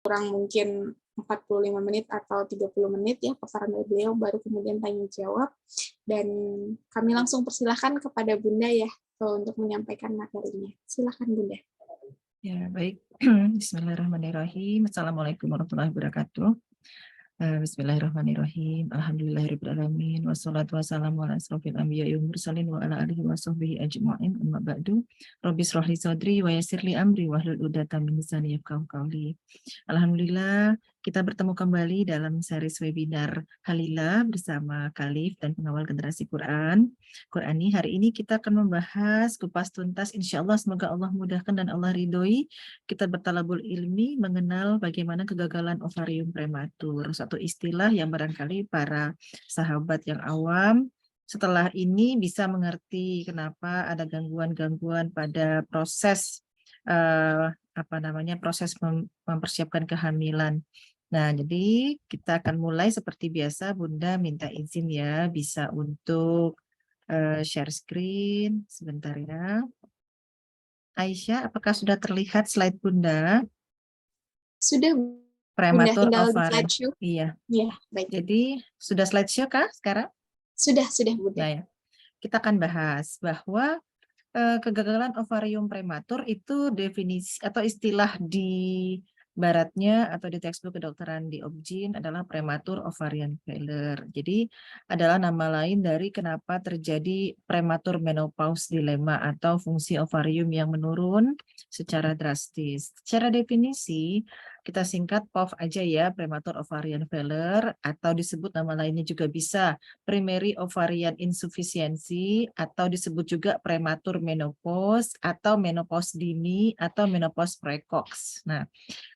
kurang mungkin 45 menit atau 30 menit ya paparan dari beliau, baru kemudian tanya jawab, dan kami langsung persilahkan kepada Bunda ya untuk menyampaikan materinya. Silakan Bunda. Ya, baik. Bismillahirrahmanirrahim. Assalamualaikum warahmatullahi wabarakatuh. Bismillahirrahmanirrahim. Alhamdulillahirrahmanirrahim. Wassalatu wassalamu ala asrofil anbiya'i wal mursalin wa ala alihi wa sahbihi ajma'in. Amma ba'du. Rabbi shrah li sadri wa yassir li amri wahlul 'uqdatam min lisani yafqahu qawli. Alhamdulillah, kita bertemu kembali dalam series webinar Halila bersama Khalif dan pengawal generasi Qurani. Hari ini kita akan membahas kupas tuntas, insya Allah semoga Allah mudahkan dan Allah ridhoi kita bertalabul ilmi mengenal bagaimana kegagalan ovarium prematur. Satu istilah yang barangkali para sahabat yang awam setelah ini bisa mengerti kenapa ada gangguan-gangguan pada proses proses mempersiapkan kehamilan. Nah, jadi kita akan mulai seperti biasa. Bunda minta izin ya, bisa untuk share screen sebentar ya. Aisyah, apakah sudah terlihat slide Bunda? Sudah Bunda, Prematur tinggal di ovarium. slideshow. Iya. Ya, baik. Jadi sudah slideshow kah sekarang? Sudah Bunda. Nah ya, kita akan bahas bahwa kegagalan ovarium prematur itu definisi atau istilah di baratnya atau di textbook kedokteran di Obgyn adalah prematur ovarian failure. Jadi adalah nama lain dari kenapa terjadi prematur menopause dilema atau fungsi ovarium yang menurun secara drastis. Secara definisi kita singkat POV aja ya, prematur ovarian failure, atau disebut nama lainnya juga bisa primary ovarian insufficiency, atau disebut juga prematur menopause, atau menopause dini, atau menopause precox. Nah,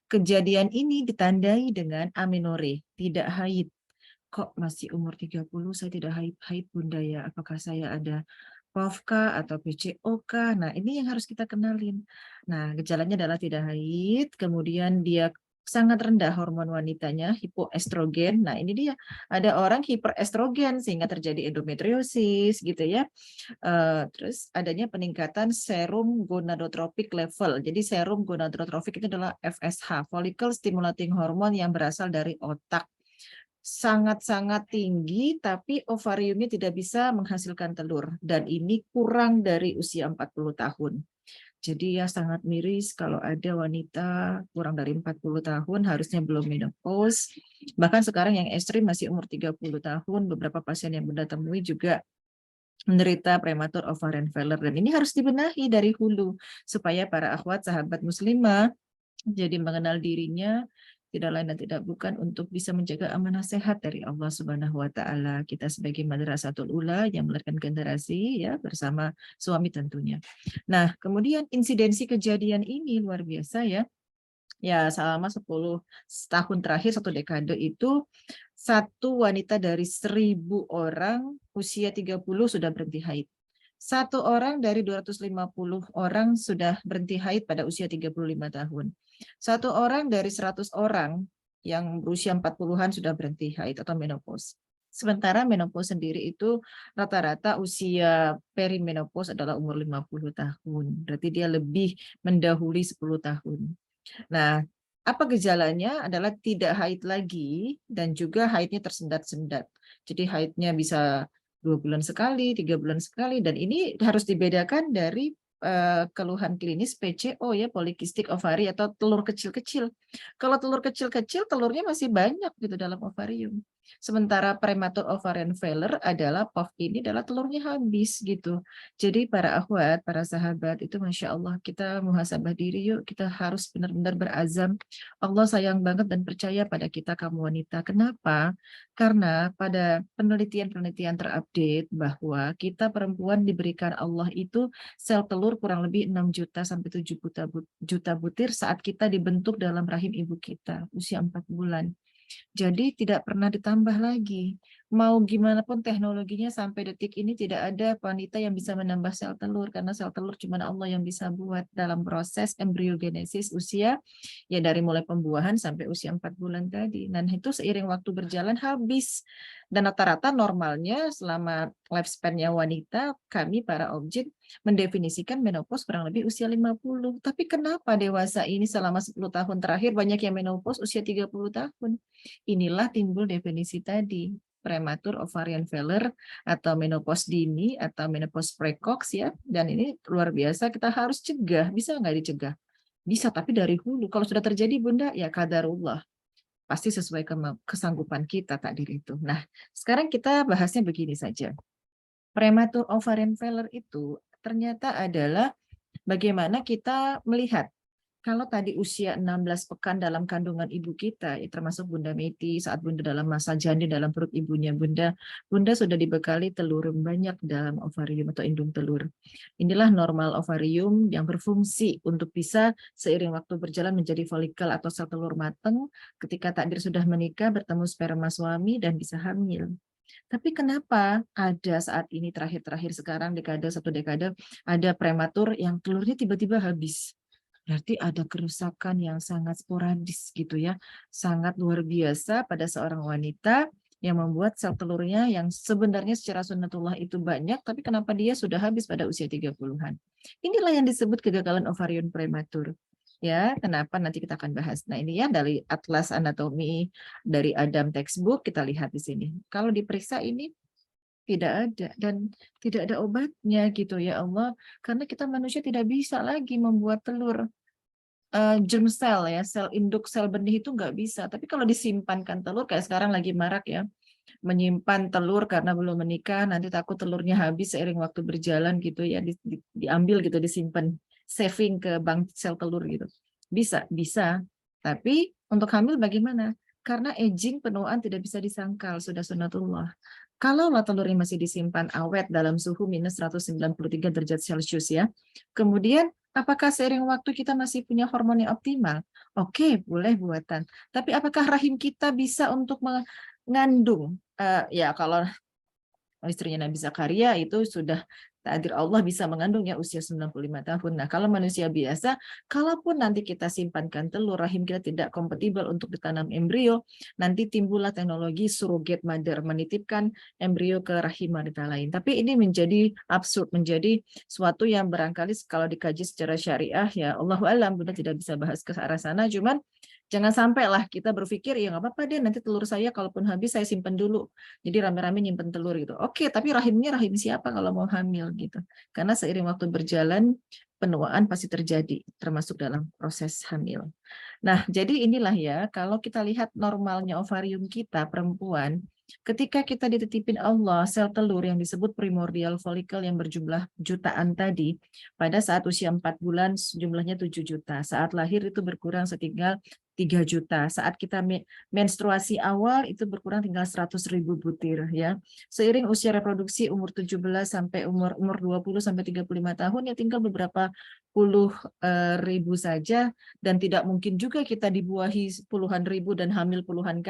kejadian ini ditandai dengan amenorrhea, tidak haid. Kok masih umur 30 saya tidak haid Bunda ya? Apakah saya ada POV kah atau PCO kah? Nah, ini yang harus kita kenalin. Nah, gejalanya adalah tidak haid, kemudian dia sangat rendah hormon wanitanya, hipoestrogen. Nah, ini dia, ada orang hiperestrogen sehingga terjadi endometriosis gitu ya. Terus adanya peningkatan serum gonadotrophic level. Jadi serum gonadotrophic itu adalah FSH, follicle stimulating hormone yang berasal dari otak. Sangat-sangat tinggi, tapi ovariumnya tidak bisa menghasilkan telur. Dan ini kurang dari usia 40 tahun. Jadi ya sangat miris kalau ada wanita kurang dari 40 tahun harusnya belum menopause. Bahkan sekarang yang ekstrim masih umur 30 tahun. Beberapa pasien yang Bunda temui juga menderita prematur ovarian failure. Dan ini harus dibenahi dari hulu supaya para akhwat sahabat muslimah jadi mengenal dirinya, tidak lain dan tidak bukan untuk bisa menjaga amanah sehat dari Allah Subhanahu wa taala. Kita sebagai madrasatul ula yang melahirkan generasi ya bersama suami tentunya. Nah, kemudian insidensi kejadian ini luar biasa ya. Ya, selama 10 tahun terakhir, 1 dekade itu, 1 wanita dari 1.000 orang usia 30 sudah berhenti haid. 1 orang dari 250 orang sudah berhenti haid pada usia 35 tahun. 1 orang dari 100 orang yang berusia 40-an sudah berhenti haid atau menopause. Sementara menopause sendiri itu rata-rata usia perimenopause adalah umur 50 tahun. Berarti dia lebih mendahului 10 tahun. Nah, apa gejalanya adalah tidak haid lagi dan juga haidnya tersendat-sendat. Jadi haidnya bisa 2 bulan sekali, 3 bulan sekali, dan ini harus dibedakan dari keluhan klinis PCO ya, polycystic ovary atau telur kecil-kecil. Kalau telur kecil-kecil, telurnya masih banyak gitu dalam ovarium. Sementara prematur ovarian failure adalah POV ini adalah telurnya habis gitu. Jadi para akhwat, para sahabat itu Masya Allah kita muhasabah diri yuk, kita harus benar-benar berazam. Allah sayang banget dan percaya pada kita kamu wanita. Kenapa? Karena pada penelitian-penelitian terupdate bahwa kita perempuan diberikan Allah itu sel telur kurang lebih 6 juta sampai 7 juta butir saat kita dibentuk dalam rahim ibu kita usia 4 bulan. Jadi tidak pernah ditambah lagi. mau gimana pun teknologinya sampai detik ini tidak ada wanita yang bisa menambah sel telur, karena sel telur cuma Allah yang bisa buat dalam proses embriogenesis usia ya dari mulai pembuahan sampai usia 4 bulan tadi. Dan itu seiring waktu berjalan habis. Dan rata-rata normalnya selama lifespan-nya wanita, kami para objek mendefinisikan menopause kurang lebih usia 50. Tapi kenapa dewasa ini selama 10 tahun terakhir banyak yang menopause usia 30 tahun? Inilah timbul definisi tadi, prematur ovarian failure atau menopause dini atau menopause precox ya. Dan ini luar biasa, kita harus cegah. Bisa nggak dicegah? Bisa, tapi dari hulu. Kalau sudah terjadi, Bunda, ya kadarullah. Pasti sesuai kesanggupan kita takdir itu. Nah, sekarang kita bahasnya begini saja. Prematur ovarian failure itu ternyata adalah bagaimana kita melihat kalau tadi usia 16 pekan dalam kandungan ibu kita, termasuk Bunda Meti, saat Bunda dalam masa janda dalam perut ibunya, Bunda sudah dibekali telur banyak dalam ovarium atau indung telur. Inilah normal ovarium yang berfungsi untuk bisa seiring waktu berjalan menjadi folikel atau sel telur matang ketika takdir sudah menikah, bertemu sperma suami, dan bisa hamil. Tapi kenapa ada saat ini terakhir-terakhir sekarang satu dekade ada prematur yang telurnya tiba-tiba habis? Berarti ada kerusakan yang sangat sporadis gitu ya, sangat luar biasa pada seorang wanita yang membuat sel telurnya yang sebenarnya secara sunnatullah itu banyak, tapi kenapa dia sudah habis pada usia 30-an. Inilah yang disebut kegagalan ovarium prematur. Ya, kenapa nanti kita akan bahas. Nah, ini ya dari Atlas Anatomi dari Adam Textbook kita lihat di sini. Kalau diperiksa ini tidak ada dan tidak ada obatnya gitu ya Allah, karena kita manusia tidak bisa lagi membuat telur germ cell ya, sel induk, sel benih itu nggak bisa. Tapi kalau disimpankan telur kayak sekarang lagi marak ya, menyimpan telur karena belum menikah, nanti takut telurnya habis seiring waktu berjalan gitu ya, diambil gitu, disimpan, saving ke bank sel telur gitu. Bisa, bisa. Tapi untuk hamil bagaimana? Karena aging penuaan tidak bisa disangkal, sudah sunatullah. Kalau telurnya masih disimpan awet dalam suhu minus 193 derajat Celcius ya, kemudian apakah seiring waktu kita masih punya hormon yang optimal? Oke, boleh buatan. Tapi apakah rahim kita bisa untuk mengandung? Ya kalau istrinya Nabi Zakaria itu sudah takdir Allah bisa mengandung ya usia 95 tahun. Nah, kalau manusia biasa, kalaupun nanti kita simpankan telur, rahim kita tidak kompatibel untuk ditanam embrio, nanti timbullah teknologi surrogate mother, menitipkan embrio ke rahim wanita lain. Tapi ini menjadi absurd, menjadi suatu yang barangkali kalau dikaji secara syariah, ya Allahu a'lam, Bunda tidak bisa bahas ke arah sana, cuman jangan sampailah kita berpikir, ya nggak apa-apa deh, nanti telur saya kalaupun habis saya simpan dulu. Jadi rame-rame nyimpen telur gitu. Oke, tapi rahimnya rahim siapa kalau mau hamil gitu. Karena seiring waktu berjalan, penuaan pasti terjadi, termasuk dalam proses hamil. Nah, jadi inilah ya, kalau kita lihat normalnya ovarium kita, perempuan, ketika kita dititipin Allah, sel telur yang disebut primordial follicle yang berjumlah jutaan tadi, pada saat usia 4 bulan jumlahnya 7 juta. Saat lahir itu berkurang setinggal 3 juta. Saat kita menstruasi awal itu berkurang tinggal 100.000 butir ya. Seiring usia reproduksi umur 17 sampai umur 20 sampai 35 tahun ya tinggal beberapa puluh ribu saja, dan tidak mungkin juga kita dibuahi puluhan ribu dan hamil puluhan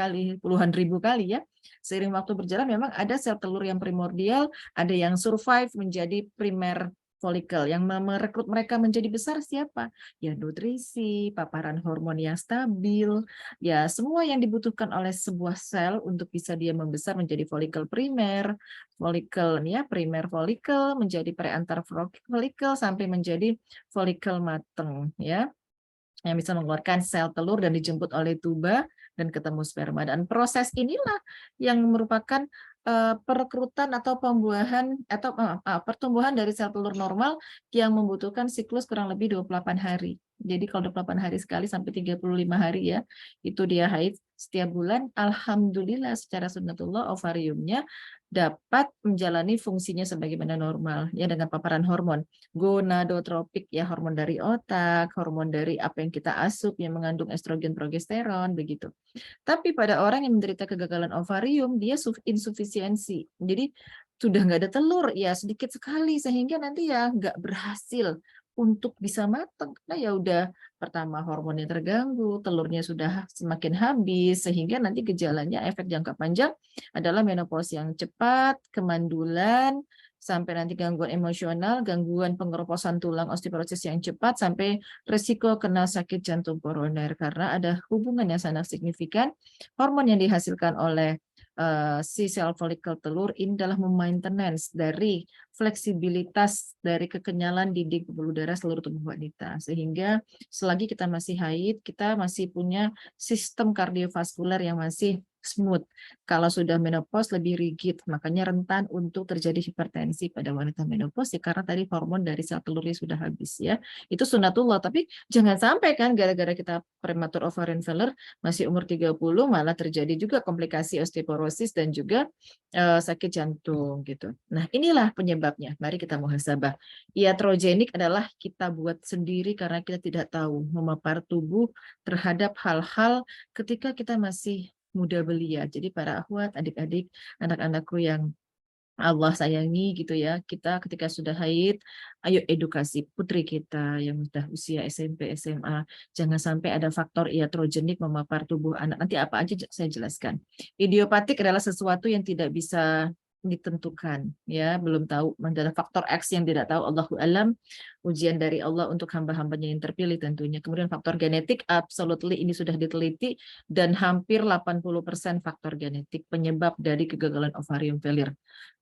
ribu kali ya. Seiring waktu berjalan memang ada sel telur yang primordial, ada yang survive menjadi primer folikel. Yang merekrut mereka menjadi besar siapa? Ya nutrisi, paparan hormon yang stabil, ya semua yang dibutuhkan oleh sebuah sel untuk bisa dia membesar menjadi folikel primer, folikel ya primer folikel menjadi preantar folikel sampai menjadi folikel mateng ya, yang bisa mengeluarkan sel telur dan dijemput oleh tuba dan ketemu sperma. Dan proses inilah yang merupakan perekrutan atau pembuahan atau pertumbuhan dari sel telur normal yang membutuhkan siklus kurang lebih 28 hari. Jadi kalau 28 hari sekali sampai 35 hari ya, itu dia haid setiap bulan. Alhamdulillah secara sunnatullah ovariumnya dapat menjalani fungsinya sebagaimana normal ya, dengan paparan hormon gonadotropik ya, hormon dari otak, hormon dari apa yang kita asup yang mengandung estrogen progesteron begitu. Tapi pada orang yang menderita kegagalan ovarium, dia insufisiensi. Jadi sudah nggak ada telur ya sedikit sekali sehingga nanti ya nggak berhasil untuk bisa matang. Karena ya udah pertama hormonnya terganggu, telurnya sudah semakin habis, sehingga nanti gejalanya efek jangka panjang adalah menopause yang cepat, kemandulan, sampai nanti gangguan emosional, gangguan pengeroposan tulang, osteoporosis yang cepat, sampai risiko kena sakit jantung koroner. Karena ada hubungan yang sangat signifikan, hormon yang dihasilkan oleh si sel folikel telur ini adalah memaintenance dari fleksibilitas dari kekenyalan dinding pembuluh darah seluruh tubuh wanita. Sehingga selagi kita masih haid, kita masih punya sistem kardiovaskuler yang masih smooth. Kalau sudah menopause lebih rigid, makanya rentan untuk terjadi hipertensi pada wanita menopause ya, karena tadi hormon dari sel telurnya sudah habis ya. Itu sunatullah, tapi jangan sampai kan gara-gara kita prematur ovarian failure masih umur 30 malah terjadi juga komplikasi osteoporosis dan juga sakit jantung gitu. Nah, inilah penyebabnya. Mari kita muhasabah. Iatrogenik adalah kita buat sendiri karena kita tidak tahu memapar tubuh terhadap hal-hal ketika kita masih muda belia. Jadi para akhwat, adik-adik, anak-anakku yang Allah sayangi gitu ya, kita ketika sudah haid, ayo edukasi putri kita yang sudah usia SMP, SMA, jangan sampai ada faktor iatrogenik memapar tubuh anak. Nanti apa aja saya jelaskan. Idiopatik adalah sesuatu yang tidak bisa ditentukan, ya belum tahu. Ada faktor X yang tidak tahu, Allahu alam. Ujian dari Allah untuk hamba-hambanya yang terpilih tentunya. Kemudian faktor genetik, absolutely ini sudah diteliti dan hampir 80% faktor genetik penyebab dari kegagalan ovarium failure.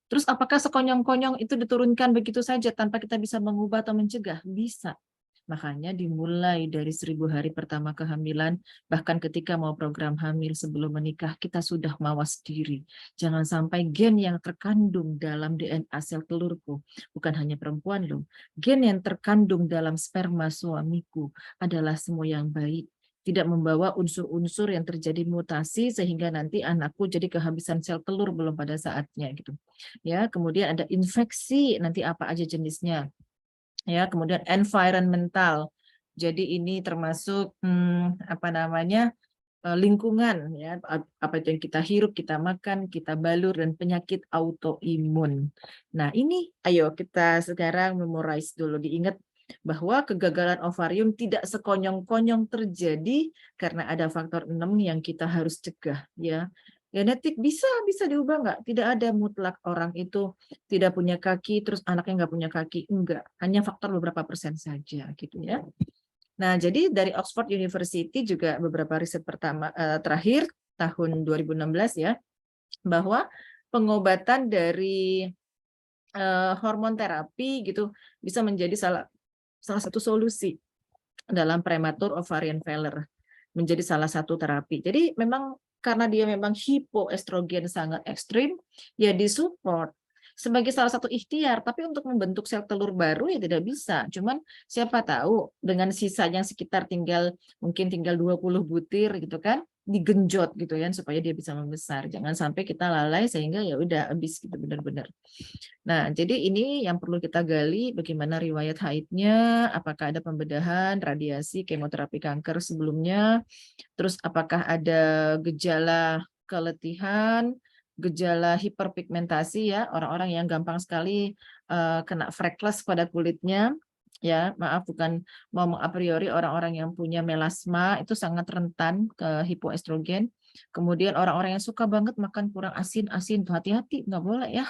Terus apakah sekonyong-konyong itu diturunkan begitu saja tanpa kita bisa mengubah atau mencegah? Bisa. Makanya dimulai dari 1000 hari pertama kehamilan, bahkan ketika mau program hamil sebelum menikah, kita sudah mawas diri. Jangan sampai gen yang terkandung dalam DNA sel telurku, bukan hanya perempuan loh, gen yang terkandung dalam sperma suamiku adalah semua yang baik, tidak membawa unsur-unsur yang terjadi mutasi sehingga nanti anakku jadi kehabisan sel telur belum pada saatnya gitu. Ya, kemudian ada infeksi, nanti apa aja jenisnya. Ya, kemudian environmental. Jadi ini termasuk apa namanya? Lingkungan ya, apa itu yang kita hirup, kita makan, kita balur dan penyakit autoimun. Nah, ini ayo kita sekarang memorize dulu, diingat bahwa kegagalan ovarium tidak sekonyong-konyong terjadi karena ada faktor 6 yang kita harus cegah ya. Genetik bisa diubah nggak? Tidak ada mutlak orang itu tidak punya kaki terus anaknya nggak punya kaki, enggak. Hanya faktor beberapa persen saja gitu ya. Nah, jadi dari Oxford University juga beberapa riset terakhir tahun 2016 ya, bahwa pengobatan dari hormon terapi gitu bisa menjadi salah satu solusi dalam prematur ovarian failure, menjadi salah satu terapi. Jadi memang karena dia memang hipoestrogen sangat ekstrim, ya disupport sebagai salah satu ikhtiar, tapi untuk membentuk sel telur baru ya tidak bisa. Cuman siapa tahu dengan sisanya sekitar mungkin tinggal 20 butir gitu kan, digenjot gitu kan supaya dia bisa membesar. Jangan sampai kita lalai sehingga ya udah habis gitu benar-benar. Nah, jadi ini yang perlu kita gali bagaimana riwayat haidnya, apakah ada pembedahan, radiasi, kemoterapi kanker sebelumnya, terus apakah ada gejala keletihan, gejala hiperpigmentasi ya, orang-orang yang gampang sekali kena freckles pada kulitnya. Ya, maaf bukan mau a priori orang-orang yang punya melasma itu sangat rentan ke hipoestrogen. Kemudian orang-orang yang suka banget makan kurang asin-asin, hati-hati nggak boleh ya.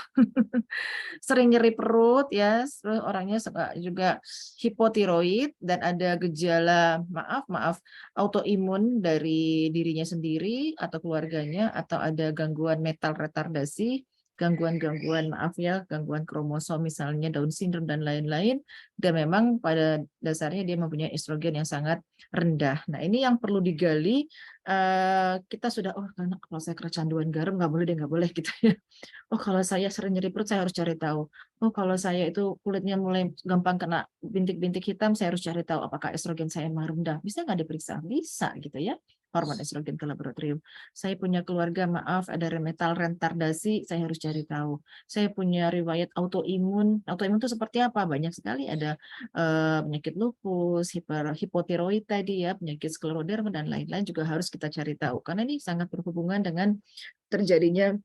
Sering nyeri perut ya, terus orangnya juga hipotiroid dan ada gejala maaf autoimun dari dirinya sendiri atau keluarganya atau ada gangguan metal retardasi, gangguan-gangguan maaf ya, gangguan kromosom misalnya Down syndrome dan lain-lain, dan memang pada dasarnya dia mempunyai estrogen yang sangat rendah. Nah, ini yang perlu digali. Kita sudah karena kalau saya kecanduan garam nggak boleh deh, nggak boleh gitu ya. Oh, kalau saya sering nyeri perut, saya harus cari tahu. Oh, kalau saya itu kulitnya mulai gampang kena bintik-bintik hitam, saya harus cari tahu apakah estrogen saya rendah. Bisa nggak diperiksa? Bisa gitu ya. Hormon estrogen ke laboratorium. Saya punya keluarga, maaf, ada metal retardasi, saya harus cari tahu. Saya punya riwayat autoimun. Autoimun itu seperti apa? Banyak sekali. Ada penyakit lupus, hipotiroid tadi ya, penyakit skleroderma, dan lain-lain juga harus kita cari tahu. Karena ini sangat berhubungan dengan terjadinya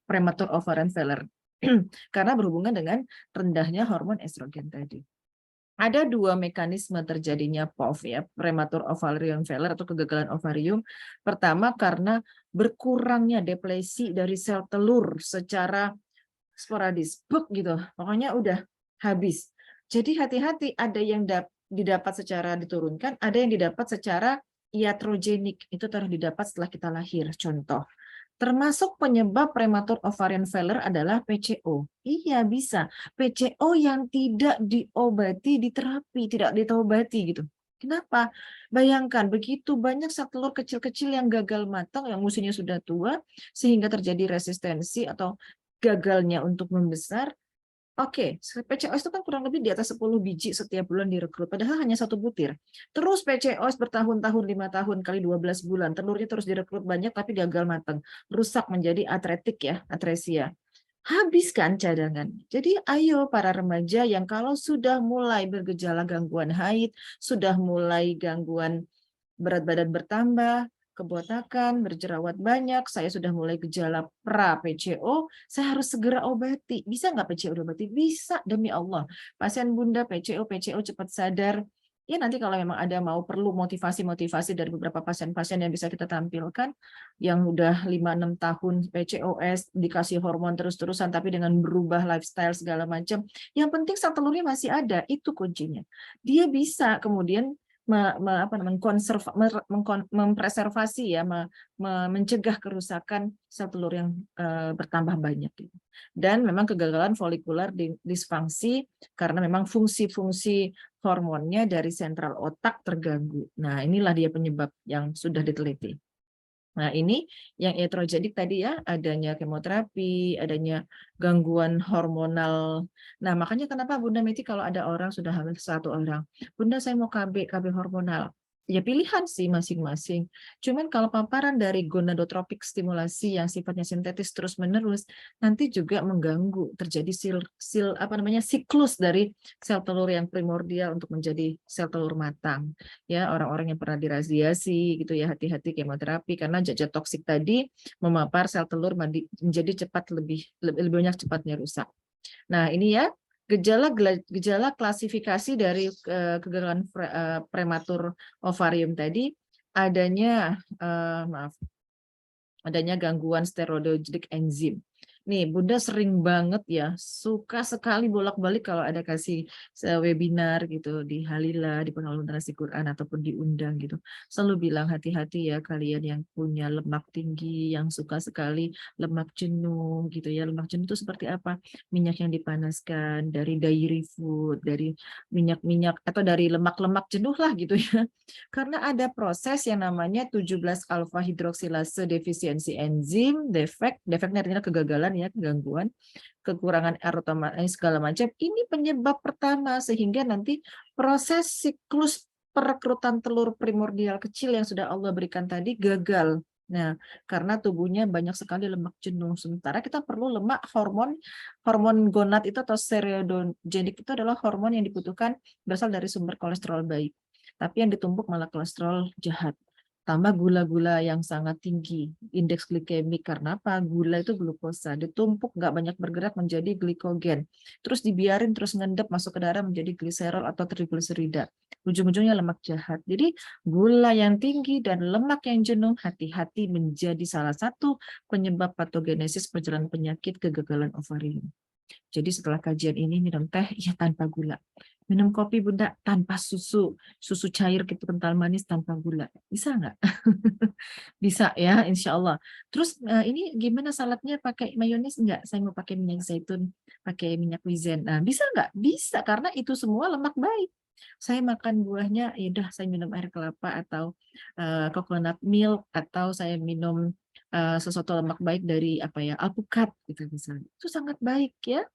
prematur ovarian failure karena berhubungan dengan rendahnya hormon estrogen tadi. Ada dua mekanisme terjadinya POV ya, prematur ovarian failure atau kegagalan ovarium. Pertama karena berkurangnya deplesi dari sel telur secara sporadis, buk gitu. Pokoknya udah habis. Jadi hati-hati, ada yang didapat secara diturunkan, ada yang didapat secara iatrogenik. Itu terus didapat setelah kita lahir. Contoh, termasuk penyebab prematur ovarian failure adalah PCO. Iya, bisa. PCO yang tidak diobati, diterapi, tidak ditobati gitu. Kenapa? Bayangkan, begitu banyak sel telur kecil-kecil yang gagal matang, yang usianya sudah tua, sehingga terjadi resistensi atau gagalnya untuk membesar. Oke, PCOS itu kan kurang lebih di atas 10 biji setiap bulan direkrut, padahal hanya 1 butir. Terus PCOS bertahun-tahun, 5 tahun kali 12 bulan, telurnya terus direkrut banyak tapi gagal matang, rusak menjadi atretik ya, atresia. Habis kan cadangan. Jadi ayo para remaja yang kalau sudah mulai bergejala gangguan haid, sudah mulai gangguan berat badan bertambah, kebotakan, berjerawat banyak, saya sudah mulai gejala pra-PCO, saya harus segera obati. Bisa nggak PCO diobati? Bisa, demi Allah. Pasien Bunda PCO cepat sadar. Ya nanti kalau memang ada mau perlu motivasi-motivasi dari beberapa pasien-pasien yang bisa kita tampilkan, yang udah 5-6 tahun PCOS, dikasih hormon terus-terusan, tapi dengan berubah lifestyle segala macam. Yang penting sel telurnya masih ada, itu kuncinya. Dia bisa kemudian mempreservasi ya, mencegah kerusakan sel telur yang bertambah banyak. Dan memang kegagalan folikular disfungsi karena memang fungsi-fungsi hormonnya dari sentral otak terganggu. Nah, inilah dia penyebab yang sudah diteliti. Nah, ini yang iatrogenik tadi ya, adanya kemoterapi, adanya gangguan hormonal. Nah, makanya kenapa Bunda Meti kalau ada orang sudah hamil 1 orang, Bunda saya mau KB hormonal. Ya pilihan sih masing-masing. Cuman kalau paparan dari gonadotropik stimulasi yang sifatnya sintetis terus-menerus, nanti juga mengganggu terjadi siklus dari sel telur yang primordial untuk menjadi sel telur matang. Ya, orang-orang yang pernah diradiasi gitu ya, hati-hati kemoterapi karena zat toksik tadi memapar sel telur menjadi lebih banyak cepatnya rusak. Nah, ini ya gejala klasifikasi dari kegagalan prematur ovarium tadi adanya gangguan steroidogenik enzim. Nih, Bunda sering banget ya, suka sekali bolak-balik kalau ada kasih webinar gitu di Halila, di pengaluan Nasi Quran ataupun diundang gitu. Selalu bilang hati-hati ya kalian yang punya lemak tinggi, yang suka sekali lemak jenuh gitu ya. Lemak jenuh itu seperti apa? Minyak yang dipanaskan dari dairy food, dari minyak-minyak atau dari lemak-lemak jenuh lah gitu ya. Karena ada proses yang namanya 17 alfa hidroksilase defisiensi enzim, defeknya artinya kegagalan ya, kegangguan, kekurangan aroma segala macam. Ini penyebab pertama sehingga nanti proses siklus perekrutan telur primordial kecil yang sudah Allah berikan tadi gagal. Nah, karena tubuhnya banyak sekali lemak jenuh. Sementara kita perlu lemak hormon gonad itu atau steroidogenik itu adalah hormon yang dibutuhkan berasal dari sumber kolesterol baik. Tapi yang ditumpuk malah kolesterol jahat. Tambah gula-gula yang sangat tinggi, indeks glikemik. Karena apa? Gula itu glukosa, ditumpuk nggak banyak bergerak menjadi glikogen. Terus dibiarin terus ngendap masuk ke darah menjadi gliserol atau trigliserida. Ujung-ujungnya lemak jahat. Jadi gula yang tinggi dan lemak yang jenuh hati-hati menjadi salah satu penyebab patogenesis perjalanan penyakit kegagalan ovarium. Jadi setelah kajian ini minum teh ya tanpa gula. Minum kopi Bunda tanpa susu. Susu cair gitu kental manis tanpa gula. Bisa nggak? Bisa ya, insya Allah. Terus ini gimana saladnya pakai mayones nggak? Saya mau pakai minyak zaitun, pakai minyak wizen. Nah, bisa nggak? Bisa, karena itu semua lemak baik. Saya makan buahnya, ya udah saya minum air kelapa atau coconut milk, atau saya minum sesuatu lemak baik dari apa ya, alpukat gitu misalnya. Itu sangat baik ya.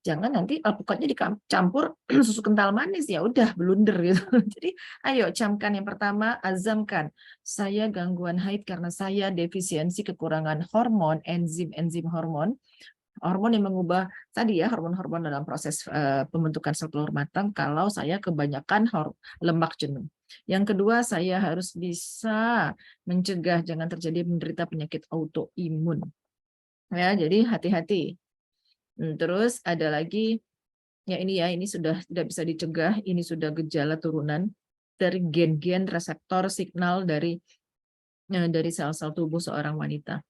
Jangan nanti alpukatnya dicampur susu kental manis, ya udah blunder gitu. Jadi ayo camkan yang pertama, azamkan. Saya gangguan haid karena saya defisiensi kekurangan hormon, enzim hormon. Hormon yang mengubah tadi ya, hormon-hormon dalam proses pembentukan sel telur matang kalau saya kebanyakan lemak jenuh. Yang kedua, saya harus bisa mencegah jangan terjadi menderita penyakit autoimun. Ya, jadi hati-hati. Terus ada lagi Ya ini sudah tidak bisa dicegah, ini sudah gejala turunan dari gen-gen reseptor signal dari sel-sel tubuh seorang wanita.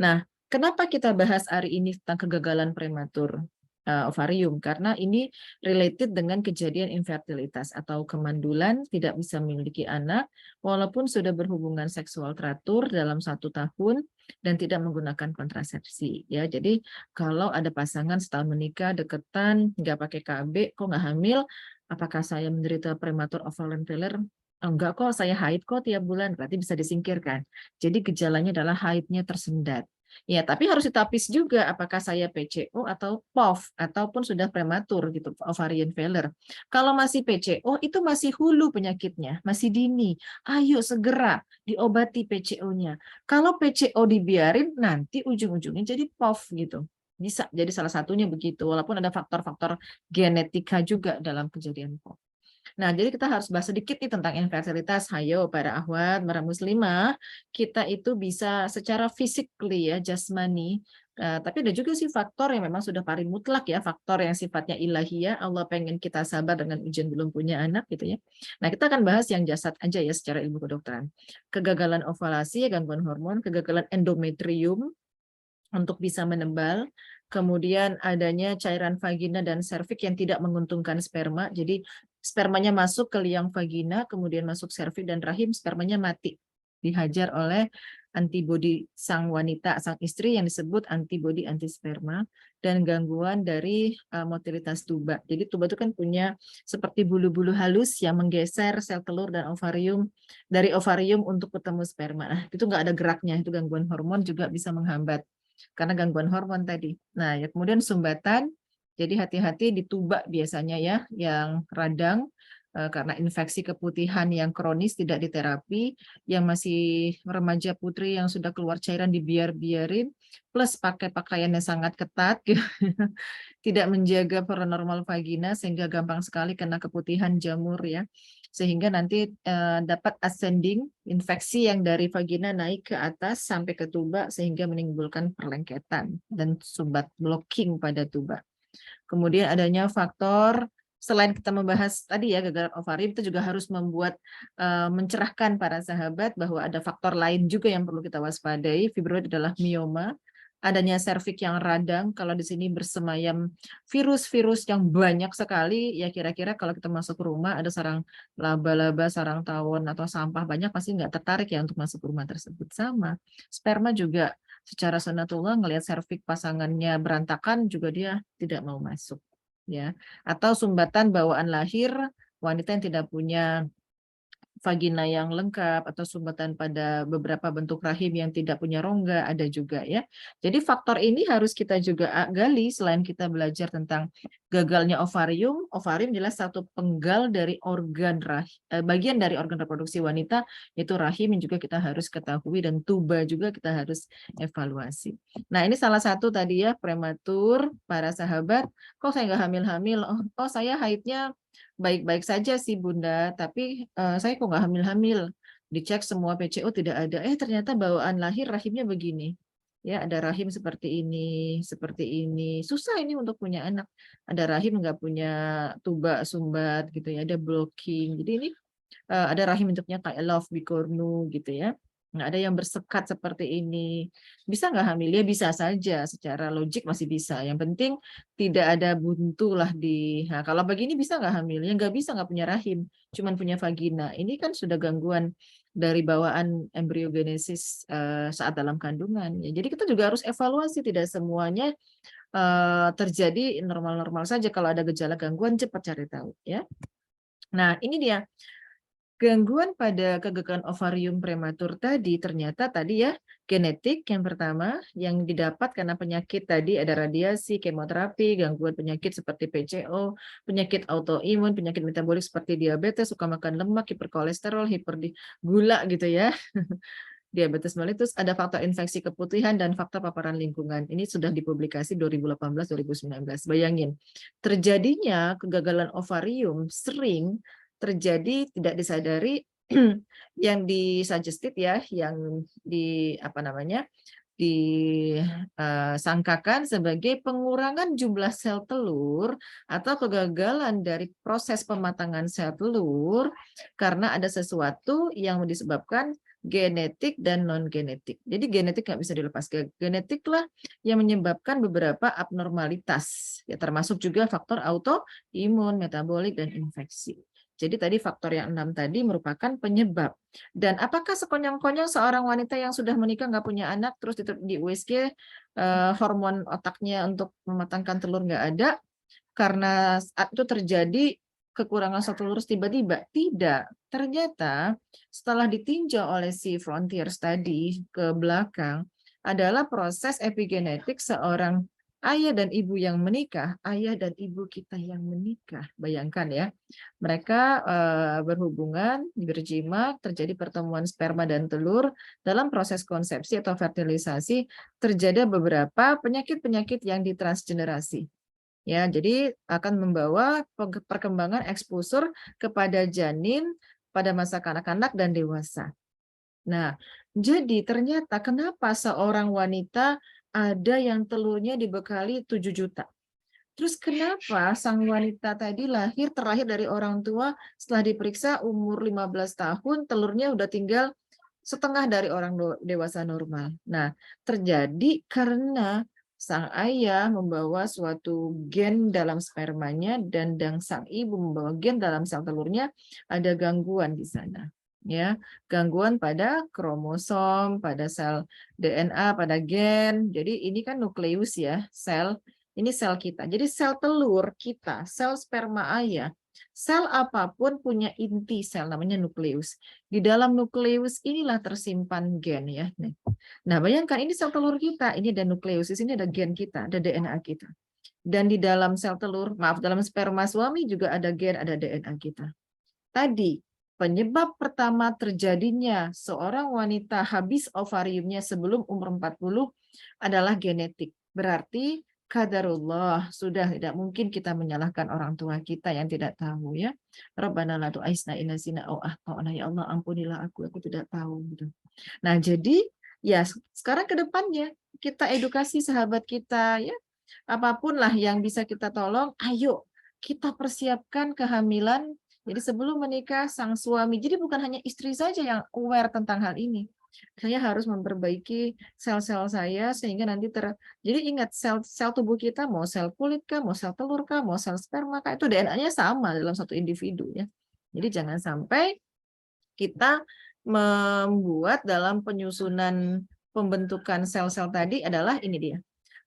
Nah, kenapa kita bahas hari ini tentang kegagalan prematur ovarium? Karena ini related dengan kejadian infertilitas atau kemandulan, tidak bisa memiliki anak, walaupun sudah berhubungan seksual teratur dalam 1 tahun dan tidak menggunakan kontrasepsi. Ya, jadi kalau ada pasangan setahun menikah, deketan, nggak pakai KB, kok nggak hamil? Apakah saya menderita prematur ovarian failure? Enggak kok, saya haid kok tiap bulan, berarti bisa disingkirkan. Jadi gejalanya adalah haidnya tersendat. Ya, tapi harus ditapis juga apakah saya PCO atau POV ataupun sudah prematur gitu, ovarian failure. Kalau masih PCO itu masih hulu penyakitnya, masih dini. Ayo segera diobati PCO-nya. Kalau PCO dibiarin nanti ujung-ujungnya jadi POV gitu. Bisa jadi salah satunya begitu, walaupun ada faktor-faktor genetika juga dalam kejadian POV. Nah, jadi kita harus bahas sedikit nih tentang infertilitas. Hayo para akhwat, para muslimah, kita itu bisa secara physically ya, jasmani. Tapi ada juga sih faktor yang memang sudah paling mutlak ya, faktor yang sifatnya ilahiyah. Allah pengen kita sabar dengan ujian belum punya anak gitu ya. Nah, kita akan bahas yang jasad aja ya secara ilmu kedokteran. Kegagalan ovulasi, gangguan hormon, kegagalan endometrium untuk bisa menebal, kemudian adanya cairan vagina dan serviks yang tidak menguntungkan sperma, jadi spermanya masuk ke liang vagina, kemudian masuk serviks dan rahim, spermanya mati, dihajar oleh antibodi sang wanita, sang istri yang disebut antibodi anti sperma, dan gangguan dari motilitas tuba. Jadi tuba itu kan punya seperti bulu-bulu halus yang menggeser sel telur dan ovarium dari ovarium untuk ketemu sperma. Nah, itu nggak ada geraknya, itu gangguan hormon juga bisa menghambat karena gangguan hormon tadi. Nah, ya kemudian sumbatan, jadi hati-hati di tuba biasanya ya, yang radang karena infeksi keputihan yang kronis tidak diterapi, yang masih remaja putri yang sudah keluar cairan dibiarin, plus pakai pakaian yang sangat ketat, gitu. Tidak menjaga paranormal vagina sehingga gampang sekali kena keputihan jamur ya, sehingga nanti dapat ascending infeksi yang dari vagina naik ke atas sampai ke tuba sehingga menimbulkan perlengketan dan sumbat blocking pada tuba. Kemudian adanya faktor selain kita membahas tadi ya gagalan ovarium, itu juga harus membuat mencerahkan para sahabat bahwa ada faktor lain juga yang perlu kita waspadai. Fibroid adalah mioma, adanya serviks yang radang, kalau di sini bersemayam virus-virus yang banyak sekali, ya kira-kira kalau kita masuk rumah ada sarang laba-laba, sarang tawon atau sampah banyak, pasti nggak tertarik ya untuk masuk rumah tersebut. Sama, sperma juga secara sunatullah ngelihat serviks pasangannya berantakan juga dia tidak mau masuk ya. Atau sumbatan bawaan lahir, wanita yang tidak punya vagina yang lengkap atau sumbatan pada beberapa bentuk rahim yang tidak punya rongga ada juga ya. Jadi faktor ini harus kita juga gali selain kita belajar tentang gagalnya ovarium. Ovarium jelas satu penggal dari bagian dari organ reproduksi wanita yaitu rahim yang juga kita harus ketahui dan tuba juga kita harus evaluasi. Nah, ini salah satu tadi ya prematur para sahabat, kok saya nggak hamil-hamil? Oh, saya haidnya baik-baik saja sih Bunda, tapi saya kok nggak hamil-hamil. Dicek semua PCO tidak ada. Ternyata bawaan lahir rahimnya begini. Ya, ada rahim seperti ini, seperti ini. Susah ini untuk punya anak. Ada rahim nggak punya tuba sumbat gitu ya, ada blocking. Jadi ini ada rahim bentuknya kayak love bicornu gitu ya. Nggak ada yang bersekat seperti ini. Bisa nggak hamil? Ya bisa saja, secara logik masih bisa. Yang penting tidak ada buntu lah nah, kalau begini bisa nggak hamil? Ya nggak bisa, nggak punya rahim, cuman punya vagina. Ini kan sudah gangguan dari bawaan embriogenesis saat dalam kandungan. Ya, jadi kita juga harus evaluasi, tidak semuanya terjadi normal-normal saja. Kalau ada gejala gangguan cepat cari tahu ya. Nah, ini dia. Gangguan pada kegagalan ovarium prematur tadi ternyata tadi ya genetik yang pertama yang didapat karena penyakit tadi ada radiasi, kemoterapi, gangguan penyakit seperti PCO, penyakit autoimun, penyakit metabolik seperti diabetes, suka makan lemak, hiperkolesterol, gula gitu ya. Diabetes mellitus, ada faktor infeksi keputihan dan faktor paparan lingkungan. Ini sudah dipublikasi 2018-2019. Bayangin, terjadinya kegagalan ovarium sering terjadi tidak disadari yang disuggested ya, yang di apa namanya disangkakan sebagai pengurangan jumlah sel telur atau kegagalan dari proses pematangan sel telur karena ada sesuatu yang disebabkan genetik dan non-genetik. Jadi genetik nggak bisa dilepas. Genetik lah yang menyebabkan beberapa abnormalitas, ya termasuk juga faktor autoimun, metabolik, dan infeksi. Jadi tadi faktor yang 6 tadi merupakan penyebab. Dan apakah sekonyong-konyong seorang wanita yang sudah menikah nggak punya anak, terus di USG hormon otaknya untuk mematangkan telur nggak ada, karena saat itu terjadi kekurangan sel telur tiba-tiba? Tidak. Ternyata setelah ditinjau oleh si Frontiers tadi ke belakang, adalah proses epigenetik seorang ayah dan ibu yang menikah, ayah dan ibu kita yang menikah. Bayangkan ya, mereka berhubungan, berjima, terjadi pertemuan sperma dan telur, dalam proses konsepsi atau fertilisasi terjadi beberapa penyakit-penyakit yang ditransgenerasi. Ya, jadi akan membawa perkembangan eksposur kepada janin pada masa kanak-kanak dan dewasa. Nah, jadi ternyata kenapa seorang wanita ada yang telurnya dibekali 7 juta. Terus kenapa sang wanita tadi terlahir dari orang tua setelah diperiksa umur 15 tahun, telurnya udah tinggal setengah dari orang dewasa normal. Nah, terjadi karena sang ayah membawa suatu gen dalam spermanya dan sang ibu membawa gen dalam sel telurnya, ada gangguan di sana. Ya, gangguan pada kromosom, pada sel DNA, pada gen. Jadi ini kan nukleus ya, sel. Ini sel kita. Jadi sel telur kita, sel sperma ayah, sel apapun punya inti sel namanya nukleus. Di dalam nukleus inilah tersimpan gen ya. Nah, bayangkan ini sel telur kita, ini ada nukleus, di sini ada gen kita, ada DNA kita. Dan di dalam sel telur, dalam sperma suami juga ada gen, ada DNA kita. Tadi penyebab pertama terjadinya seorang wanita habis ovariumnya sebelum umur 40 adalah genetik. Berarti qadarullah, sudah tidak mungkin kita menyalahkan orang tua kita yang tidak tahu ya. Rabbana la tu'aisna in nasina aw akhtana, ya Allah ampunilah aku tidak tahu gitu. Nah, jadi ya sekarang ke depannya kita edukasi sahabat kita ya. Apapun lah yang bisa kita tolong, ayo kita persiapkan kehamilan. Jadi sebelum menikah sang suami, jadi bukan hanya istri saja yang aware tentang hal ini. Saya harus memperbaiki sel-sel saya sehingga nanti jadi ingat sel tubuh kita mau sel kulit kah, mau sel telur kah, mau sel sperma kah, itu DNA-nya sama dalam satu individu ya. Jadi jangan sampai kita membuat dalam penyusunan pembentukan sel-sel tadi adalah ini dia.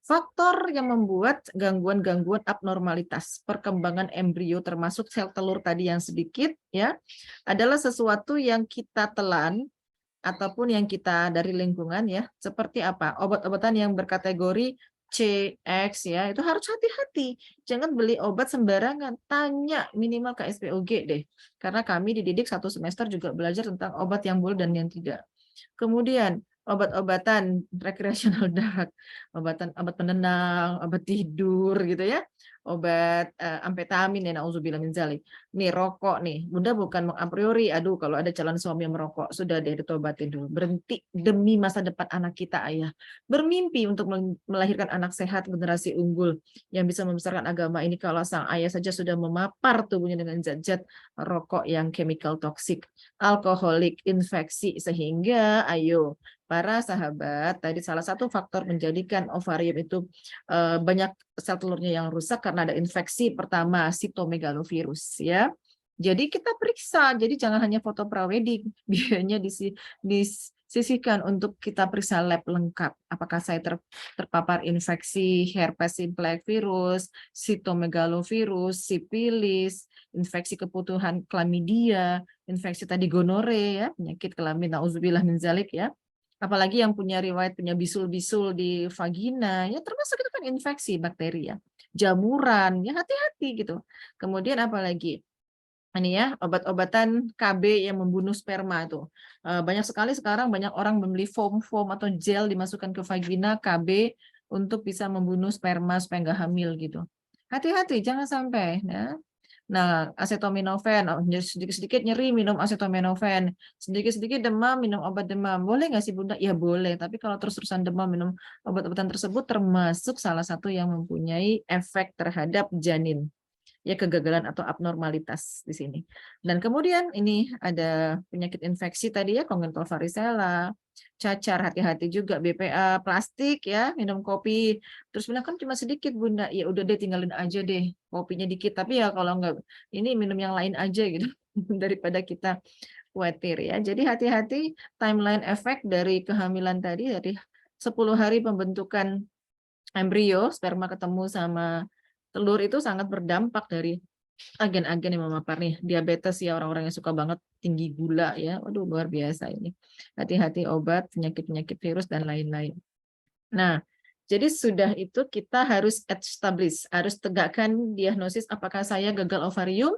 Faktor yang membuat gangguan-gangguan abnormalitas perkembangan embrio termasuk sel telur tadi yang sedikit ya adalah sesuatu yang kita telan ataupun yang kita dari lingkungan ya, seperti apa? Obat-obatan yang berkategori C, X ya, itu harus hati-hati. Jangan beli obat sembarangan, tanya minimal ke SPOG deh. Karena kami dididik 1 semester juga belajar tentang obat yang boleh dan yang tidak. Kemudian obat-obatan recreational drug, obat penenang, obat tidur gitu ya, obat amfetamin ya, nauzubillah min dzalik. Nih rokok nih, Bunda bukan mengapriori, aduh kalau ada calon suami yang merokok, sudah deh ditobatin dulu. Berhenti demi masa depan anak kita ayah. Bermimpi untuk melahirkan anak sehat, generasi unggul yang bisa membesarkan agama ini kalau sang ayah saja sudah memapar tubuhnya dengan zat-zat rokok yang chemical toxic, alkoholik, infeksi, sehingga ayo para sahabat, tadi salah satu faktor menjadikan ovarium itu banyak sel telurnya yang rusak karena ada infeksi pertama sitomegalovirus ya. Jadi kita periksa, jadi jangan hanya foto prawedding, biayanya disisihkan untuk kita periksa lab lengkap. Apakah saya terpapar infeksi herpes simplex virus, sitomegalovirus, sipilis, infeksi kebutuhan klamidia, infeksi tadi gonore ya, penyakit kelamin nauzubillah min dzalik ya. Apalagi yang punya riwayat punya bisul-bisul di vagina, ya termasuk itu kan infeksi bakteri ya. Jamuran, ya hati-hati gitu. Kemudian apalagi? Ini ya, obat-obatan KB yang membunuh sperma itu. Banyak sekali sekarang banyak orang membeli foam atau gel dimasukkan ke vagina KB untuk bisa membunuh sperma supaya nggak hamil gitu. Hati-hati, jangan sampai. Ya. Nah, acetaminophen, sedikit-sedikit nyeri minum acetaminophen, sedikit-sedikit demam minum obat demam. Boleh nggak sih Bunda? Ya boleh, tapi kalau terus-terusan demam minum obat-obatan tersebut termasuk salah satu yang mempunyai efek terhadap janin. Ya, kegagalan atau abnormalitas di sini. Dan kemudian ini ada penyakit infeksi tadi ya, congenital varicella, cacar, hati-hati juga BPA, plastik ya, minum kopi. Terus bilang kan cuma sedikit Bunda, ya udah deh tinggalin aja deh kopinya dikit. Tapi ya kalau enggak ini minum yang lain aja gitu daripada kita khawatir ya. Jadi hati-hati timeline efek dari kehamilan tadi dari 10 hari pembentukan embrio, sperma ketemu sama telur itu sangat berdampak dari agen-agen yang memapar nih. Diabetes ya, orang-orang yang suka banget tinggi gula ya. Waduh, luar biasa ini. Hati-hati obat, penyakit-penyakit virus, dan lain-lain. Nah, jadi sudah itu kita harus establish, harus tegakkan diagnosis apakah saya gagal ovarium.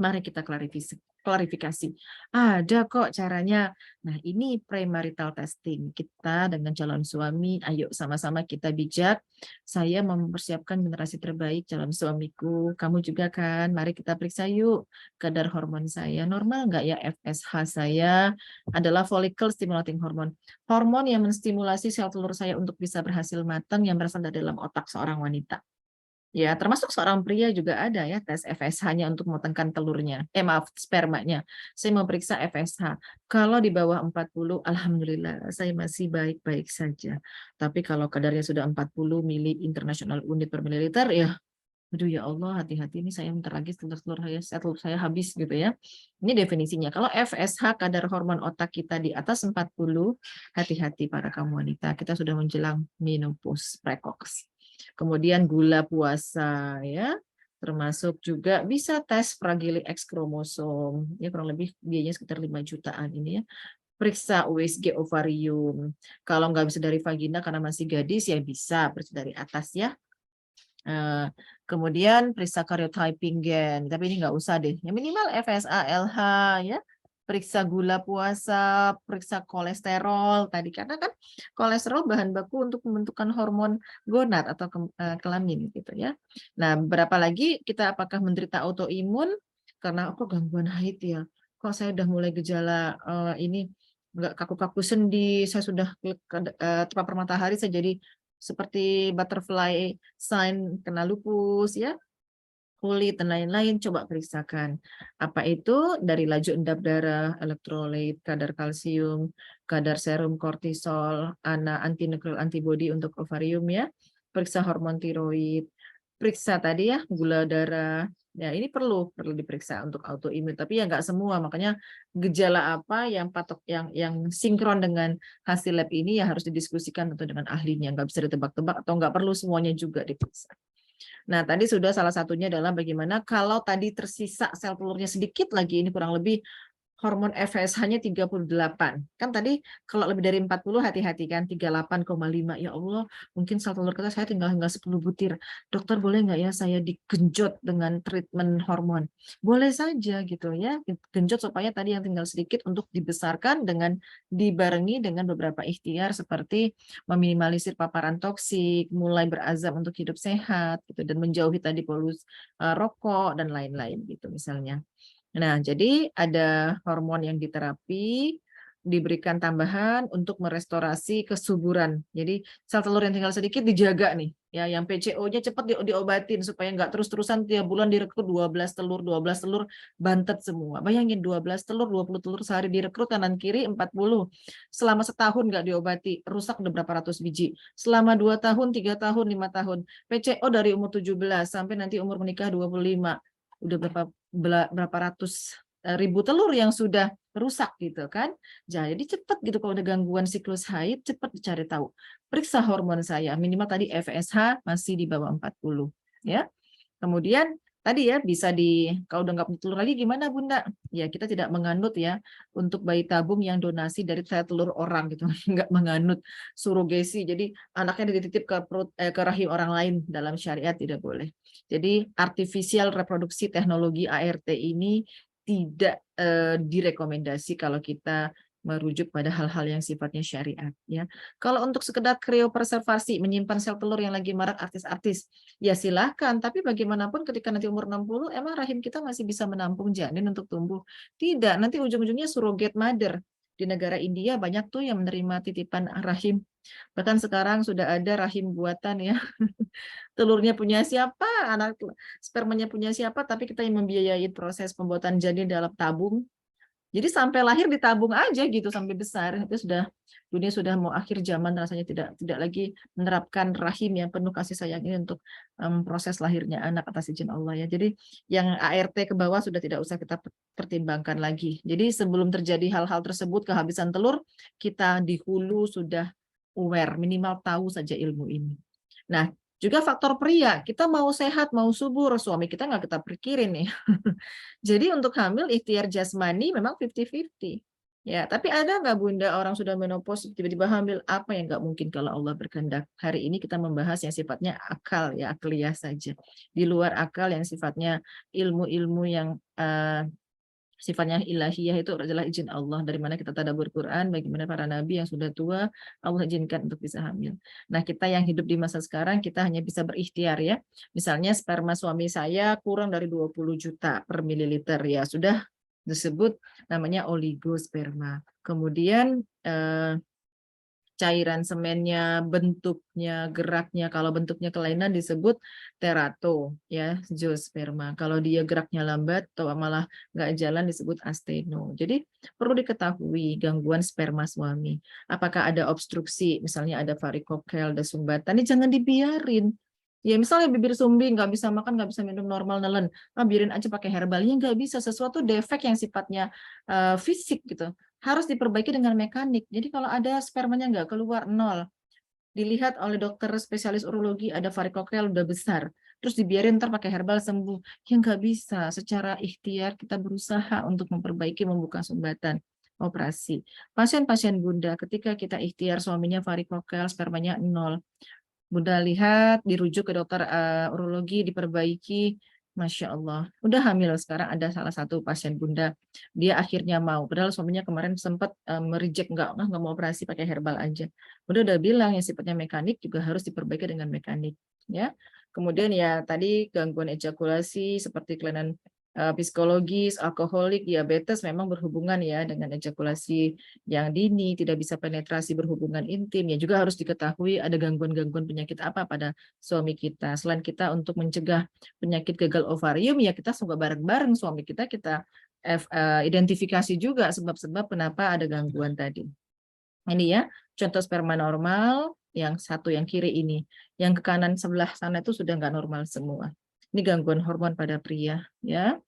Mari kita klarifikasi. Ada kok caranya. Nah, ini premarital testing. Kita dengan calon suami, ayo sama-sama kita bijak. Saya mempersiapkan generasi terbaik calon suamiku. Kamu juga kan? Mari kita periksa yuk kadar hormon saya. Normal nggak ya FSH saya? Adalah follicle stimulating hormone. Hormon yang menstimulasi sel telur saya untuk bisa berhasil matang yang berasal dari dalam otak seorang wanita. Ya, termasuk seorang pria juga ada ya tes FSH-nya untuk mematangkan telurnya. Maaf, spermanya. Saya mau periksa FSH. Kalau di bawah 40, alhamdulillah saya masih baik-baik saja. Tapi kalau kadarnya sudah 40 mili international unit per mililiter, ya aduh ya Allah, hati-hati ini saya bentar lagi telur saya habis gitu ya. Ini definisinya. Kalau FSH kadar hormon otak kita di atas 40, hati-hati para kaum wanita, kita sudah menjelang menopause precox. Kemudian gula puasa ya, termasuk juga bisa tes Fragile X kromosom, ya kurang lebih biayanya sekitar 5 jutaan ini ya. Periksa USG ovarium. Kalau nggak bisa dari vagina karena masih gadis ya bisa periksa dari atas ya. Kemudian periksa karyotyping gen, tapi ini nggak usah deh. Yang minimal FSA, LH ya. Periksa gula puasa, periksa kolesterol tadi karena kan kolesterol bahan baku untuk pembentukan hormon gonad atau kelamin gitu ya. Nah, berapa lagi kita apakah menderita autoimun karena aku gangguan haid ya. Kok saya udah mulai gejala ini nggak kaku-kaku sendi, saya sudah terpapar matahari saya jadi seperti butterfly sign kena lupus ya, kulit dan lain-lain, coba periksakan. Apa itu? Dari laju endap darah, elektrolit, kadar kalsium, kadar serum kortisol, antinuklear antibody untuk ovarium ya, periksa hormon tiroid, periksa tadi ya gula darah. Ya, ini perlu diperiksa untuk autoimun, tapi ya nggak semua. Makanya gejala apa yang patok yang sinkron dengan hasil lab ini ya harus didiskusikan tentu dengan ahlinya, nggak bisa ditebak-tebak atau nggak perlu semuanya juga diperiksa. Nah, tadi sudah salah satunya adalah bagaimana kalau tadi tersisa sel telurnya sedikit lagi, ini kurang lebih hormon FSH-nya 38. Kan tadi kalau lebih dari 40 hati-hati kan 38,5. Ya Allah, mungkin sel telur kita saya tinggal 10 butir. Dokter boleh nggak ya saya digenjot dengan treatment hormon? Boleh saja gitu ya. Genjot supaya tadi yang tinggal sedikit untuk dibesarkan dengan dibarengi dengan beberapa ikhtiar seperti meminimalisir paparan toksik, mulai berazam untuk hidup sehat gitu dan menjauhi tadi polusi rokok dan lain-lain gitu misalnya. Nah, jadi ada hormon yang diterapi, diberikan tambahan untuk merestorasi kesuburan. Jadi sel telur yang tinggal sedikit dijaga nih, ya yang PCO-nya cepat diobatin supaya nggak terus-terusan tiap bulan direkrut 12 telur bantet semua. Bayangin 12 telur, 20 telur sehari direkrut kanan kiri 40. Selama setahun nggak diobati, rusak udah berapa ratus biji. Selama 2 tahun, 3 tahun, 5 tahun. PCO dari umur 17 sampai nanti umur menikah 25. Udah berapa ratus ribu telur yang sudah rusak gitu kan. Jadi cepat gitu kalau ada gangguan siklus haid, cepat dicari tahu. Periksa hormon saya, minimal tadi FSH masih di bawah 40 ya. Kemudian tadi ya bisa kalau udah nggak punya telur lagi gimana Bunda? Ya kita tidak menganut ya untuk bayi tabung yang donasi dari telur orang gitu, nggak menganut surogesi. Jadi anaknya dititip ke ke rahim orang lain dalam syariat tidak boleh. Jadi artificial reproduksi teknologi ART ini tidak direkomendasi kalau kita merujuk pada hal-hal yang sifatnya syariat ya. Kalau untuk sekedar kriopreservasi, menyimpan sel telur yang lagi marak artis-artis, ya silahkan. Tapi bagaimanapun ketika nanti umur 60, emang rahim kita masih bisa menampung janin untuk tumbuh? Tidak, nanti ujung-ujungnya surrogate mother. Di negara India banyak tuh yang menerima titipan rahim. Bahkan sekarang sudah ada rahim buatan ya. Telurnya punya siapa, anak spermanya punya siapa, tapi kita yang membiayai proses pembuatan janin dalam tabung. Jadi sampai lahir ditabung aja gitu sampai besar. Itu sudah dunia sudah mau akhir zaman, rasanya tidak lagi menerapkan rahim yang penuh kasih sayang ini untuk proses lahirnya anak atas izin Allah ya. Jadi yang ART ke bawah sudah tidak usah kita pertimbangkan lagi. Jadi sebelum terjadi hal-hal tersebut, kehabisan telur, kita di hulu sudah aware, minimal tahu saja ilmu ini. Nah, juga faktor pria, kita mau sehat, mau subur, suami kita nggak kita pikirin nih. Jadi untuk hamil ikhtiar jasmani memang 50-50. Ya, tapi ada nggak Bunda orang sudah menopause tiba-tiba hamil? Apa yang nggak mungkin kalau Allah berkehendak? Hari ini kita membahas yang sifatnya akal ya, akliyah saja. Di luar akal yang sifatnya ilmu-ilmu yang sifatnya ilahiyah itu adalah izin Allah. Dari mana kita tadabbur Quran, bagaimana para nabi yang sudah tua Allah izinkan untuk bisa hamil. Nah, kita yang hidup di masa sekarang kita hanya bisa berikhtiar ya. Misalnya sperma suami saya kurang dari 20 juta per mililiter ya, sudah disebut namanya oligosperma. Kemudian cairan semennya, bentuknya, geraknya. Kalau bentuknya kelainan disebut terato, ya, zoosperma. Kalau dia geraknya lambat atau malah nggak jalan disebut asteno. Jadi perlu diketahui gangguan sperma suami. Apakah ada obstruksi, misalnya ada varikokel, ada sumbatan, ini jangan dibiarin. Ya misalnya bibir sumbing, nggak bisa makan, nggak bisa minum normal, nelen. Biarin aja pakai herbalnya, nggak bisa. Sesuatu defek yang sifatnya fisik gitu harus diperbaiki dengan mekanik. Jadi kalau ada spermanya nggak keluar, nol. Dilihat oleh dokter spesialis urologi, ada varikokel udah besar. Terus dibiarin ntar pakai herbal sembuh. Ya nggak bisa. Secara ikhtiar kita berusaha untuk memperbaiki, membuka sumbatan. Operasi. Pasien-pasien Bunda, ketika kita ikhtiar suaminya varikokel, spermanya nol. Bunda lihat, dirujuk ke dokter urologi, diperbaiki, Masya Allah. Udah hamil sekarang ada salah satu pasien Bunda, dia akhirnya mau. Padahal suaminya kemarin sempat mereject, nggak mau operasi pakai herbal aja. Bunda udah bilang yang sifatnya mekanik juga harus diperbaiki dengan mekanik. Ya. Kemudian ya tadi gangguan ejakulasi seperti kelainan psikologis, alkoholik, diabetes memang berhubungan ya dengan ejakulasi yang dini, tidak bisa penetrasi berhubungan intim, ya juga harus diketahui ada gangguan-gangguan penyakit apa pada suami kita. Selain kita untuk mencegah penyakit gagal ovarium, ya kita suka bareng-bareng suami kita, identifikasi juga sebab-sebab kenapa ada gangguan tadi. Ini ya, contoh sperma normal, yang satu yang kiri ini. Yang ke kanan sebelah sana itu sudah nggak normal semua. Ini gangguan hormon pada pria, ya.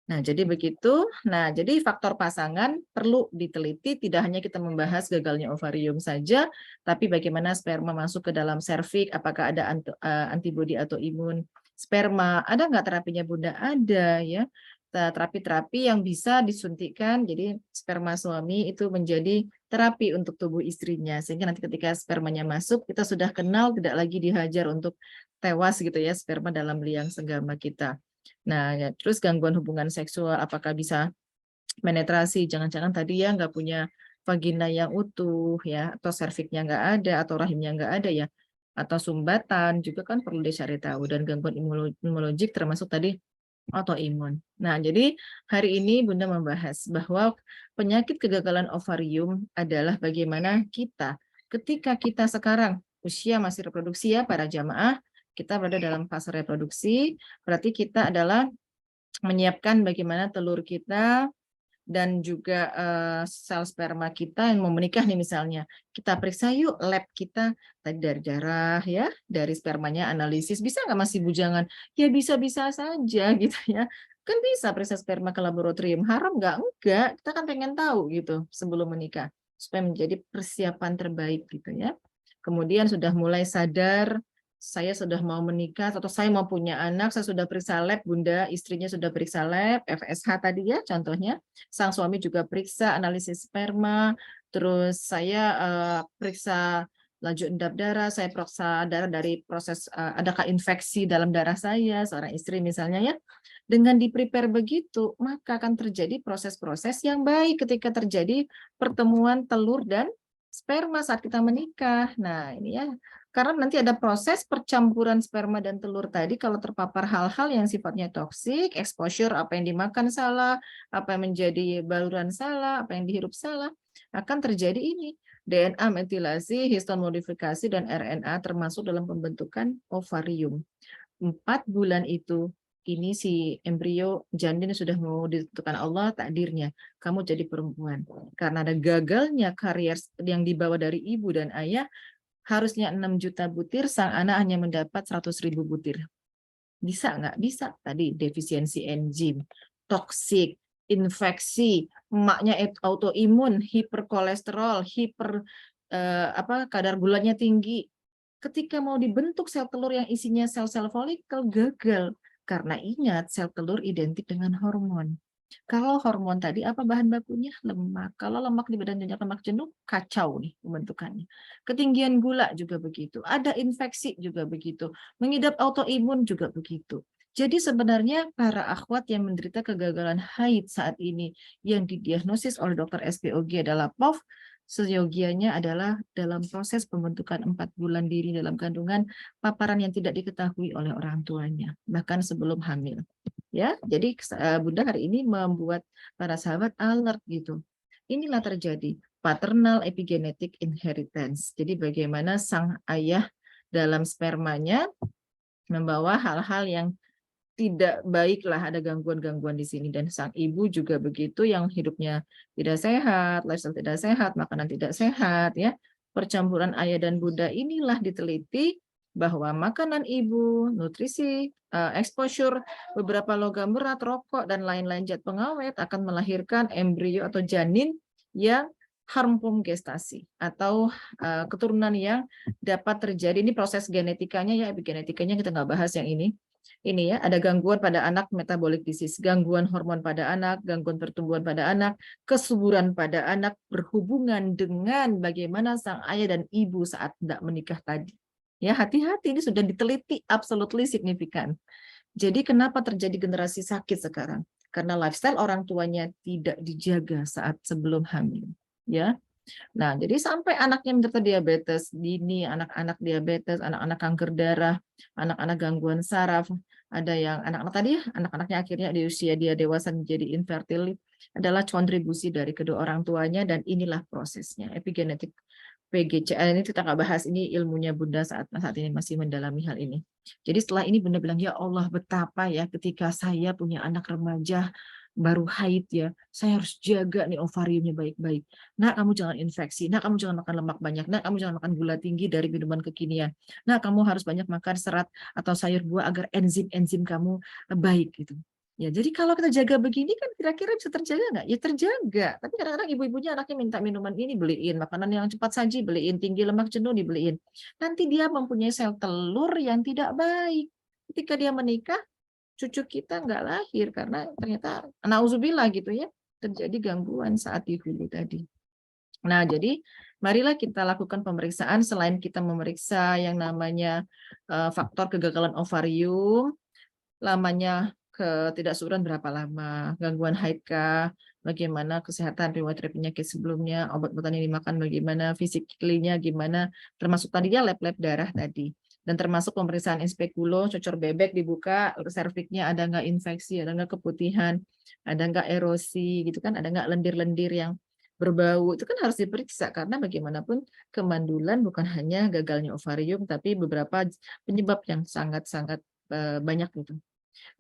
Nah, jadi begitu. Nah, jadi faktor pasangan perlu diteliti, tidak hanya kita membahas gagalnya ovarium saja, tapi bagaimana sperma masuk ke dalam serviks, apakah ada antibodi atau imun sperma, ada nggak terapinya Bunda? Ada ya. Terapi-terapi yang bisa disuntikkan, jadi sperma suami itu menjadi terapi untuk tubuh istrinya, sehingga nanti ketika spermanya masuk, kita sudah kenal, tidak lagi dihajar untuk tewas gitu ya, sperma dalam liang senggama kita. Nah, ya, terus gangguan hubungan seksual, apakah bisa penetrasi? Jangan-jangan tadi ya nggak punya vagina yang utuh ya, atau serviknya nggak ada, atau rahimnya nggak ada ya, atau sumbatan juga kan perlu dicari tahu. Dan gangguan imunologik termasuk tadi autoimun. Nah, jadi hari ini Bunda membahas bahwa penyakit kegagalan ovarium adalah bagaimana kita ketika kita sekarang usia masih reproduksi ya para jamaah, kita berada dalam fase reproduksi, berarti kita adalah menyiapkan bagaimana telur kita dan juga sel sperma kita yang mau menikah nih misalnya. Kita periksa yuk lab kita tadi dari darah ya, dari spermanya analisis. Bisa nggak masih bujangan? Ya bisa-bisa saja gitu ya. Kan bisa periksa sperma ke laboratorium. Haram nggak? Enggak. Kita kan pengen tahu gitu sebelum menikah. Supaya menjadi persiapan terbaik gitu ya. Kemudian sudah mulai sadar saya sudah mau menikah atau saya mau punya anak, saya sudah periksa lab, Bunda, istrinya sudah periksa lab, FSH tadi ya contohnya, sang suami juga periksa analisis sperma, terus saya periksa laju endap darah, saya periksa darah dari proses adakah infeksi dalam darah saya, seorang istri misalnya ya. Dengan di-prepare begitu, maka akan terjadi proses-proses yang baik ketika terjadi pertemuan telur dan sperma saat kita menikah. Nah, ini ya, karena nanti ada proses percampuran sperma dan telur tadi kalau terpapar hal-hal yang sifatnya toksik, exposure, apa yang dimakan salah, apa yang menjadi baluran salah, apa yang dihirup salah, akan terjadi ini. DNA metilasi, histon modifikasi, dan RNA termasuk dalam pembentukan ovarium. 4 bulan itu, ini si embrio janin sudah mau ditentukan Allah takdirnya. Kamu jadi perempuan. Karena ada gagalnya karier yang dibawa dari ibu dan ayah, harusnya 6 juta butir, sang anak hanya mendapat 100.000 butir. Bisa nggak? Bisa. Tadi defisiensi enzim, toksik, infeksi, emaknya autoimun, hiperkolesterol, kadar gulanya tinggi. Ketika mau dibentuk sel telur yang isinya sel-sel folikel, gagal. Karena ingat, sel telur identik dengan hormon. Kalau hormon tadi apa bahan bakunya? Lemak. Kalau lemak di badan banyak lemak jenuh, kacau nih pembentukannya. Ketinggian gula juga begitu. Ada infeksi juga begitu. Mengidap autoimun juga begitu. Jadi sebenarnya para akhwat yang menderita kegagalan haid saat ini yang didiagnosis oleh dokter SPOG adalah POF, seyogianya adalah dalam proses pembentukan 4 bulan diri dalam kandungan, paparan yang tidak diketahui oleh orang tuanya, bahkan sebelum hamil. Ya, jadi Bunda hari ini membuat para sahabat alert gitu. Inilah terjadi paternal epigenetic inheritance. Jadi bagaimana sang ayah dalam spermanya membawa hal-hal yang tidak baiklah, ada gangguan-gangguan di sini, dan sang ibu juga begitu yang hidupnya tidak sehat, lifestyle tidak sehat, makanan tidak sehat ya. Percampuran ayah dan bunda inilah diteliti bahwa makanan ibu, nutrisi, exposure, beberapa logam berat, rokok dan lain-lain zat pengawet akan melahirkan embrio atau janin yang harmful gestasi atau keturunan yang dapat terjadi. Ini proses genetikanya ya, epigenetikanya kita nggak bahas yang ini. Ini ya, ada gangguan pada anak, metabolic disease, gangguan hormon pada anak, gangguan pertumbuhan pada anak, kesuburan pada anak berhubungan dengan bagaimana sang ayah dan ibu saat tidak menikah tadi. Ya, hati-hati, ini sudah diteliti absolutely signifikan. Jadi kenapa terjadi generasi sakit sekarang? Karena lifestyle orang tuanya tidak dijaga saat sebelum hamil. Ya, nah, jadi sampai anaknya menderita diabetes dini, anak-anak diabetes, anak-anak kanker darah, anak-anak gangguan saraf, ada yang anak-anak tadi ya, anak-anaknya akhirnya di usia dia dewasa menjadi infertil, adalah kontribusi dari kedua orang tuanya, dan inilah prosesnya. Epigenetik PGC, ini kita nggak bahas, ini ilmunya Bunda saat ini masih mendalami hal ini. Jadi setelah ini Bunda bilang, ya Allah betapa ya ketika saya punya anak remaja, baru haid ya, saya harus jaga nih ovariumnya baik-baik. Nak, kamu jangan infeksi. Nak, kamu jangan makan lemak banyak. Nak, kamu jangan makan gula tinggi dari minuman kekinian. Nak, kamu harus banyak makan serat atau sayur buah agar enzim-enzim kamu baik gitu. Ya, jadi kalau kita jaga begini kan kira-kira bisa terjaga nggak? Ya terjaga. Tapi kadang-kadang ibu-ibunya anaknya minta minuman ini beliin, makanan yang cepat saji beliin, tinggi lemak jenuh dibeliin. Nanti dia mempunyai sel telur yang tidak baik. Ketika dia menikah, cucu kita nggak lahir karena ternyata nauzubillah gitu ya, terjadi gangguan saat di hulu tadi. Nah, jadi marilah kita lakukan pemeriksaan selain kita memeriksa yang namanya faktor kegagalan ovarium, lamanya ketidaksuburan berapa lama, gangguan haid kah, bagaimana kesehatan riwayat penyakit sebelumnya, obat-obatan yang dimakan bagaimana, fisiklinya gimana, termasuk tadinya lab-lab darah tadi. Dan termasuk pemeriksaan inspekulo, cocor bebek dibuka, serviknya ada nggak infeksi, ada nggak keputihan, ada nggak erosi, gitu kan, ada nggak lendir-lendir yang berbau, itu kan harus diperiksa karena bagaimanapun kemandulan bukan hanya gagalnya ovarium, tapi beberapa penyebab yang sangat-sangat banyak gitu.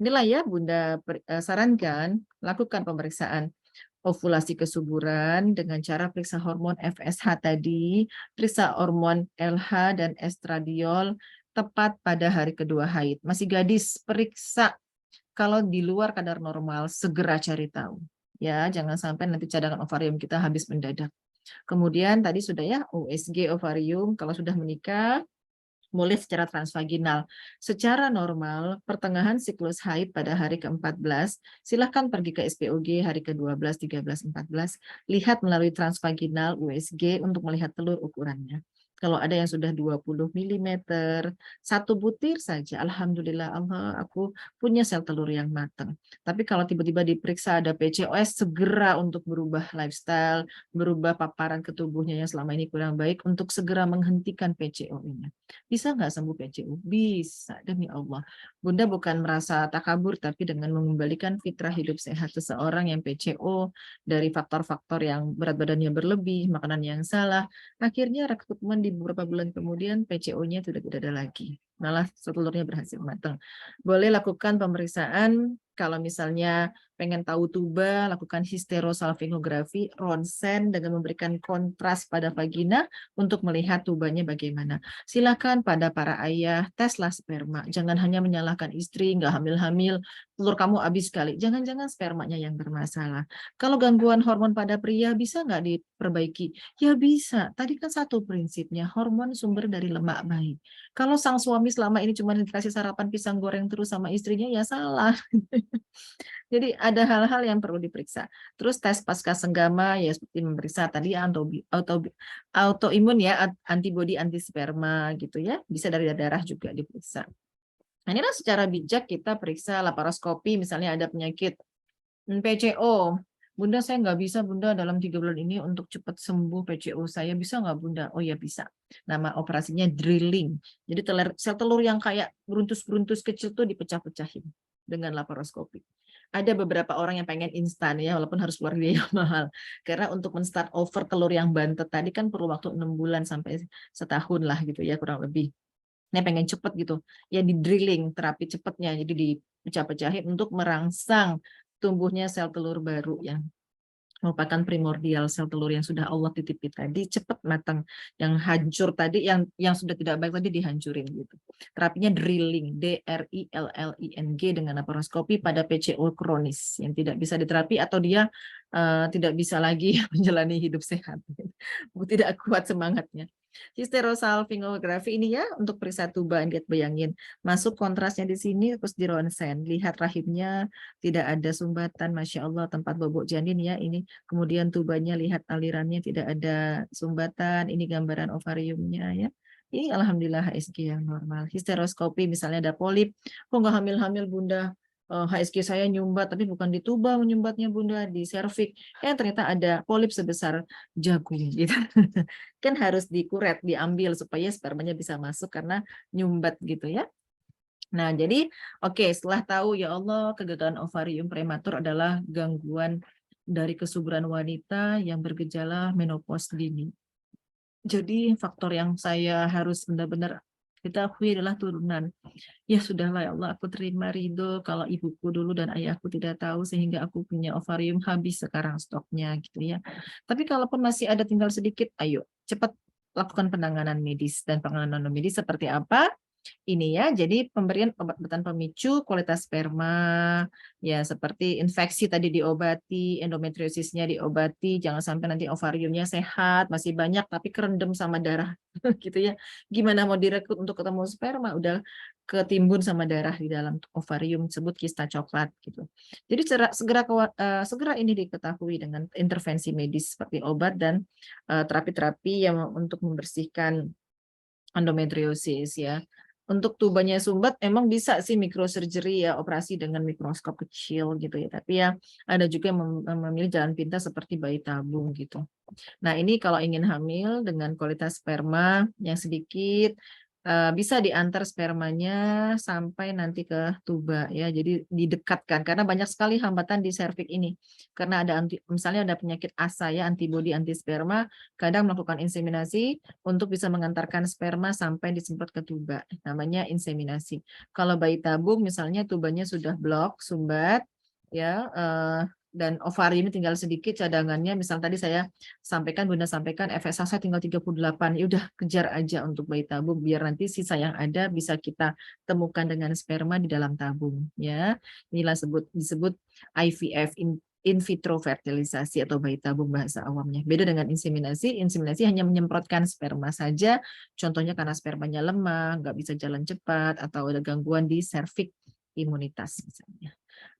Inilah ya Bunda sarankan, lakukan pemeriksaan ovulasi kesuburan dengan cara periksa hormon FSH tadi, periksa hormon LH dan estradiol tepat pada hari kedua haid. Masih gadis, periksa. Kalau di luar kadar normal, segera cari tahu. Ya, jangan sampai nanti cadangan ovarium kita habis mendadak. Kemudian tadi sudah ya USG ovarium, kalau sudah menikah, mulai secara transvaginal. Secara normal, pertengahan siklus haid pada hari ke-14, silakan pergi ke SPOG hari ke-12, 13, 14, lihat melalui transvaginal USG untuk melihat telur ukurannya. Kalau ada yang sudah 20 milimeter, satu butir saja, alhamdulillah Allah, aku punya sel telur yang matang. Tapi kalau tiba-tiba diperiksa ada PCOS, segera untuk berubah lifestyle, berubah paparan ke tubuhnya yang selama ini kurang baik, untuk segera menghentikan PCO-nya. Bisa nggak sembuh PCO? Bisa, demi Allah. Bunda bukan merasa takabur, tapi dengan mengembalikan fitrah hidup sehat seseorang yang PCO, dari faktor-faktor yang berat badannya berlebih, makanan yang salah, akhirnya rekrutmen di beberapa bulan kemudian PCO-nya sudah tidak ada lagi. Malah telurnya berhasil matang. Boleh lakukan pemeriksaan kalau misalnya pengen tahu tuba, lakukan histerosalpingografi, ronsen dengan memberikan kontras pada vagina untuk melihat tubanya bagaimana. Silakan pada para ayah, teslah sperma. Jangan hanya menyalahkan istri, nggak hamil-hamil, telur kamu habis sekali. Jangan-jangan spermanya yang bermasalah. Kalau gangguan hormon pada pria bisa nggak diperbaiki? Ya bisa. Tadi kan satu prinsipnya, hormon sumber dari lemak bayi. Kalau sang suami selama ini cuma dikasih sarapan pisang goreng terus sama istrinya, ya salah. Jadi ada hal-hal yang perlu diperiksa. Terus tes pasca senggama ya seperti memeriksa tadi autoimun ya, antibodi anti sperma gitu ya. Bisa dari darah juga diperiksa. Nah, inilah secara bijak kita periksa laparoskopi misalnya ada penyakit PCO. Bunda saya nggak bisa Bunda dalam 3 bulan ini untuk cepat sembuh PCO saya. Bisa nggak Bunda? Oh ya bisa. Nama operasinya drilling. Jadi sel telur yang kayak beruntus-beruntus kecil tuh dipecah-pecahin dengan laparoskopi. Ada beberapa orang yang pengen instan ya, walaupun harus keluar biaya mahal. Karena untuk men-start over telur yang bantet tadi kan perlu waktu 6 bulan sampai setahun lah gitu ya kurang lebih. Ini pengen cepet gitu. Ya di drilling, terapi cepetnya. Jadi dipecah-pecahin untuk merangsang tumbuhnya sel telur baru yang merupakan primordial sel telur yang sudah Allah titipi tadi cepat matang, yang hancur tadi yang sudah tidak baik tadi dihancurin gitu. Terapinya drilling, DRILLING dengan laparoskopi pada PCO kronis yang tidak bisa diterapi atau dia tidak bisa lagi menjalani hidup sehat. Tidak kuat semangatnya. Histerosalpingografi ini ya untuk periksa tuba, bayangin masuk kontrasnya di sini terus di ronsen, lihat rahimnya tidak ada sumbatan, masya Allah tempat bobok janin ya ini, kemudian tubanya lihat alirannya tidak ada sumbatan, ini gambaran ovariumnya ya. Ini alhamdulillah HSG yang normal. Histeroskopi misalnya ada polip, kok nggak hamil-hamil Bunda? HSG saya nyumbat, tapi bukan di tuba menyumbatnya Bunda, di serviks. Ternyata ada polip sebesar jagung gitu. Kan harus dikuret, diambil supaya spermanya bisa masuk karena nyumbat gitu ya. Nah, jadi oke, setelah tahu ya Allah kegagalan ovarium prematur adalah gangguan dari kesuburan wanita yang bergejala menopause dini. Jadi faktor yang saya harus benar-benar kita akui adalah turunan. Ya sudahlah ya Allah, aku terima ridho kalau ibuku dulu dan ayahku tidak tahu sehingga aku punya ovarium habis sekarang stoknya gitu ya. Tapi kalaupun masih ada tinggal sedikit, ayo cepat lakukan penanganan medis. Dan penanganan medis seperti apa? Ini ya, jadi pemberian obat-obatan pemicu kualitas sperma, ya seperti infeksi tadi diobati, endometriosisnya diobati, jangan sampai nanti ovariumnya sehat, masih banyak tapi kerendam sama darah gitu ya. Gimana mau direkrut untuk ketemu sperma, udah ketimbun sama darah di dalam ovarium tersebut kista coklat gitu. Jadi segera ini diketahui dengan intervensi medis seperti obat dan terapi-terapi yang untuk membersihkan endometriosis ya. Untuk tubanya sumbat emang bisa sih microsurgery ya, operasi dengan mikroskop kecil gitu ya. Tapi ya ada juga yang memilih jalan pintas seperti bayi tabung gitu. Nah, ini kalau ingin hamil dengan kualitas sperma yang sedikit, bisa diantar spermanya sampai nanti ke tuba ya. Jadi didekatkan karena banyak sekali hambatan di serviks ini. Karena ada misalnya ada penyakit ASA ya, antibodi anti sperma, kadang melakukan inseminasi untuk bisa mengantarkan sperma sampai disemprot ke tuba. Namanya inseminasi. Kalau bayi tabung misalnya tubanya sudah blok, sumbat ya, dan ovarium ini tinggal sedikit cadangannya, misal tadi saya sampaikan, Bunda sampaikan FSH saya tinggal 38, ya udah kejar aja untuk bayi tabung biar nanti sisa yang ada bisa kita temukan dengan sperma di dalam tabung ya. Inilah disebut IVF, in vitro fertilisasi atau bayi tabung bahasa awamnya. Beda dengan inseminasi, inseminasi hanya menyemprotkan sperma saja, contohnya karena spermanya lemah, nggak bisa jalan cepat atau ada gangguan di serviks imunitas misalnya.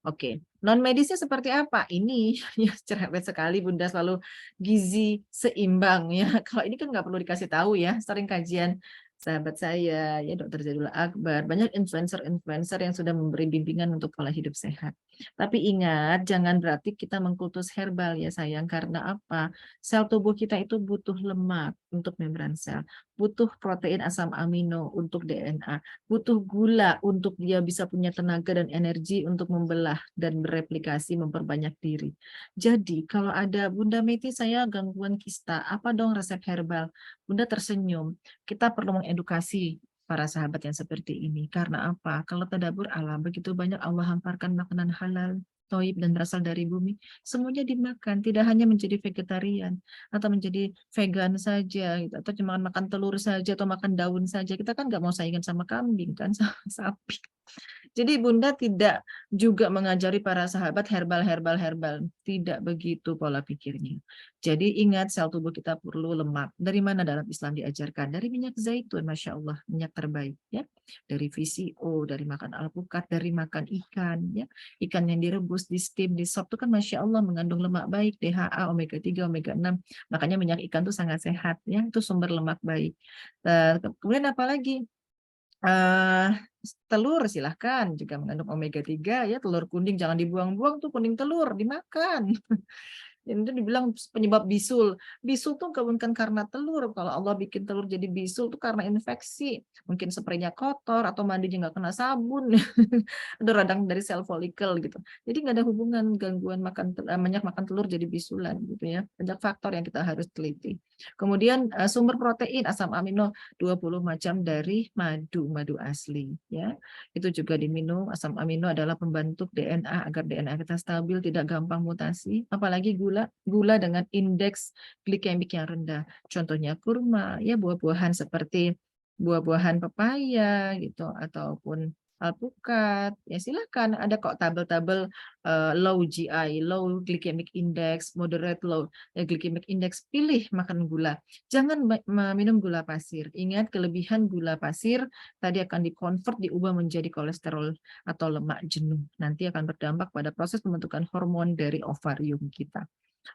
Oke, non medisnya seperti apa? Ini ya cerewet sekali Bunda, selalu gizi seimbang ya. Kalau ini kan nggak perlu dikasih tahu ya, sering kajian sahabat saya ya Dokter Jadul Akbar, banyak influencer-influencer yang sudah memberi bimbingan untuk pola hidup sehat. Tapi ingat, jangan berarti kita mengkultus herbal ya sayang, karena apa? Sel tubuh kita itu butuh lemak untuk membran sel, butuh protein asam amino untuk DNA, butuh gula untuk dia bisa punya tenaga dan energi untuk membelah dan bereplikasi, memperbanyak diri. Jadi kalau ada Bunda Meti, saya gangguan kista, apa dong resep herbal? Bunda tersenyum. Kita perlu mengedukasi para sahabat yang seperti ini. Karena apa? Kalau tadabbur alam, begitu banyak Allah hamparkan makanan halal, toib dan berasal dari bumi, semuanya dimakan, tidak hanya menjadi vegetarian atau menjadi vegan saja, gitu, atau cuma makan telur saja atau makan daun saja. Kita kan nggak mau saingan sama kambing kan, sama sapi. Jadi Bunda tidak juga mengajari para sahabat herbal. Tidak begitu pola pikirnya. Jadi ingat sel tubuh kita perlu lemak. Dari mana dalam Islam diajarkan? Dari minyak zaitun, Masya Allah, minyak terbaik. Ya. Dari VCO, dari makan alpukat, dari makan ikan. Ya. Ikan yang direbus, di steam, di sop itu kan Masya Allah mengandung lemak baik, DHA, omega 3, omega 6. Makanya minyak ikan itu sangat sehat. Ya. Itu sumber lemak baik. Kemudian apa lagi? Eh, telur silahkan juga mengandung omega 3 ya, telur kuning jangan dibuang-buang tuh, kuning telur dimakan. Itu dibilang penyebab bisul. Bisul tuh bukan karena telur. Kalau Allah bikin telur jadi bisul tuh karena infeksi. Mungkin spraynya kotor atau mandinya nggak kena sabun. Ada radang dari sel folikel gitu. Jadi nggak ada hubungan gangguan banyak makan telur jadi bisulan gitu ya. Banyak faktor yang kita harus teliti. Kemudian sumber protein asam amino 20 macam dari madu asli ya. Itu juga diminum. Asam amino adalah pembentuk DNA agar DNA kita stabil, tidak gampang mutasi. Apalagi gula dengan indeks glikemik yang rendah. Contohnya kurma, ya buah-buahan seperti buah-buahan pepaya gitu ataupun alpukat. Ya silakan, ada kok tabel-tabel low GI, low glycemic index, moderate low glycemic index. Pilih makan gula. Jangan minum gula pasir. Ingat kelebihan gula pasir tadi akan dikonvert, diubah menjadi kolesterol atau lemak jenuh. Nanti akan berdampak pada proses pembentukan hormon dari ovarium kita.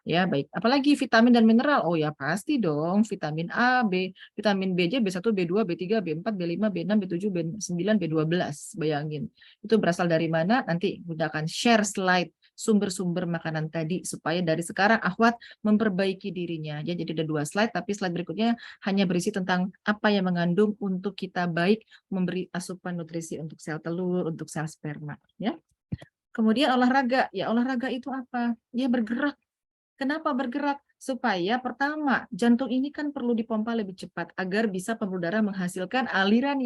Ya, baik. Apalagi vitamin dan mineral. Oh ya, pasti dong. Vitamin A, B, vitamin B aja B1, B2, B3, B4, B5, B6, B7, B9, B12. Bayangin. Itu berasal dari mana? Nanti gunakan share slide sumber-sumber makanan tadi supaya dari sekarang Ahwat memperbaiki dirinya. Ya, jadi ada 2 slide, tapi slide berikutnya hanya berisi tentang apa yang mengandung untuk kita baik memberi asupan nutrisi untuk sel telur, untuk sel sperma. Ya. Kemudian olahraga. Ya, olahraga itu apa? Ya, bergerak. Kenapa bergerak? Supaya pertama, jantung ini kan perlu dipompa lebih cepat agar bisa pembuluh darah menghasilkan aliran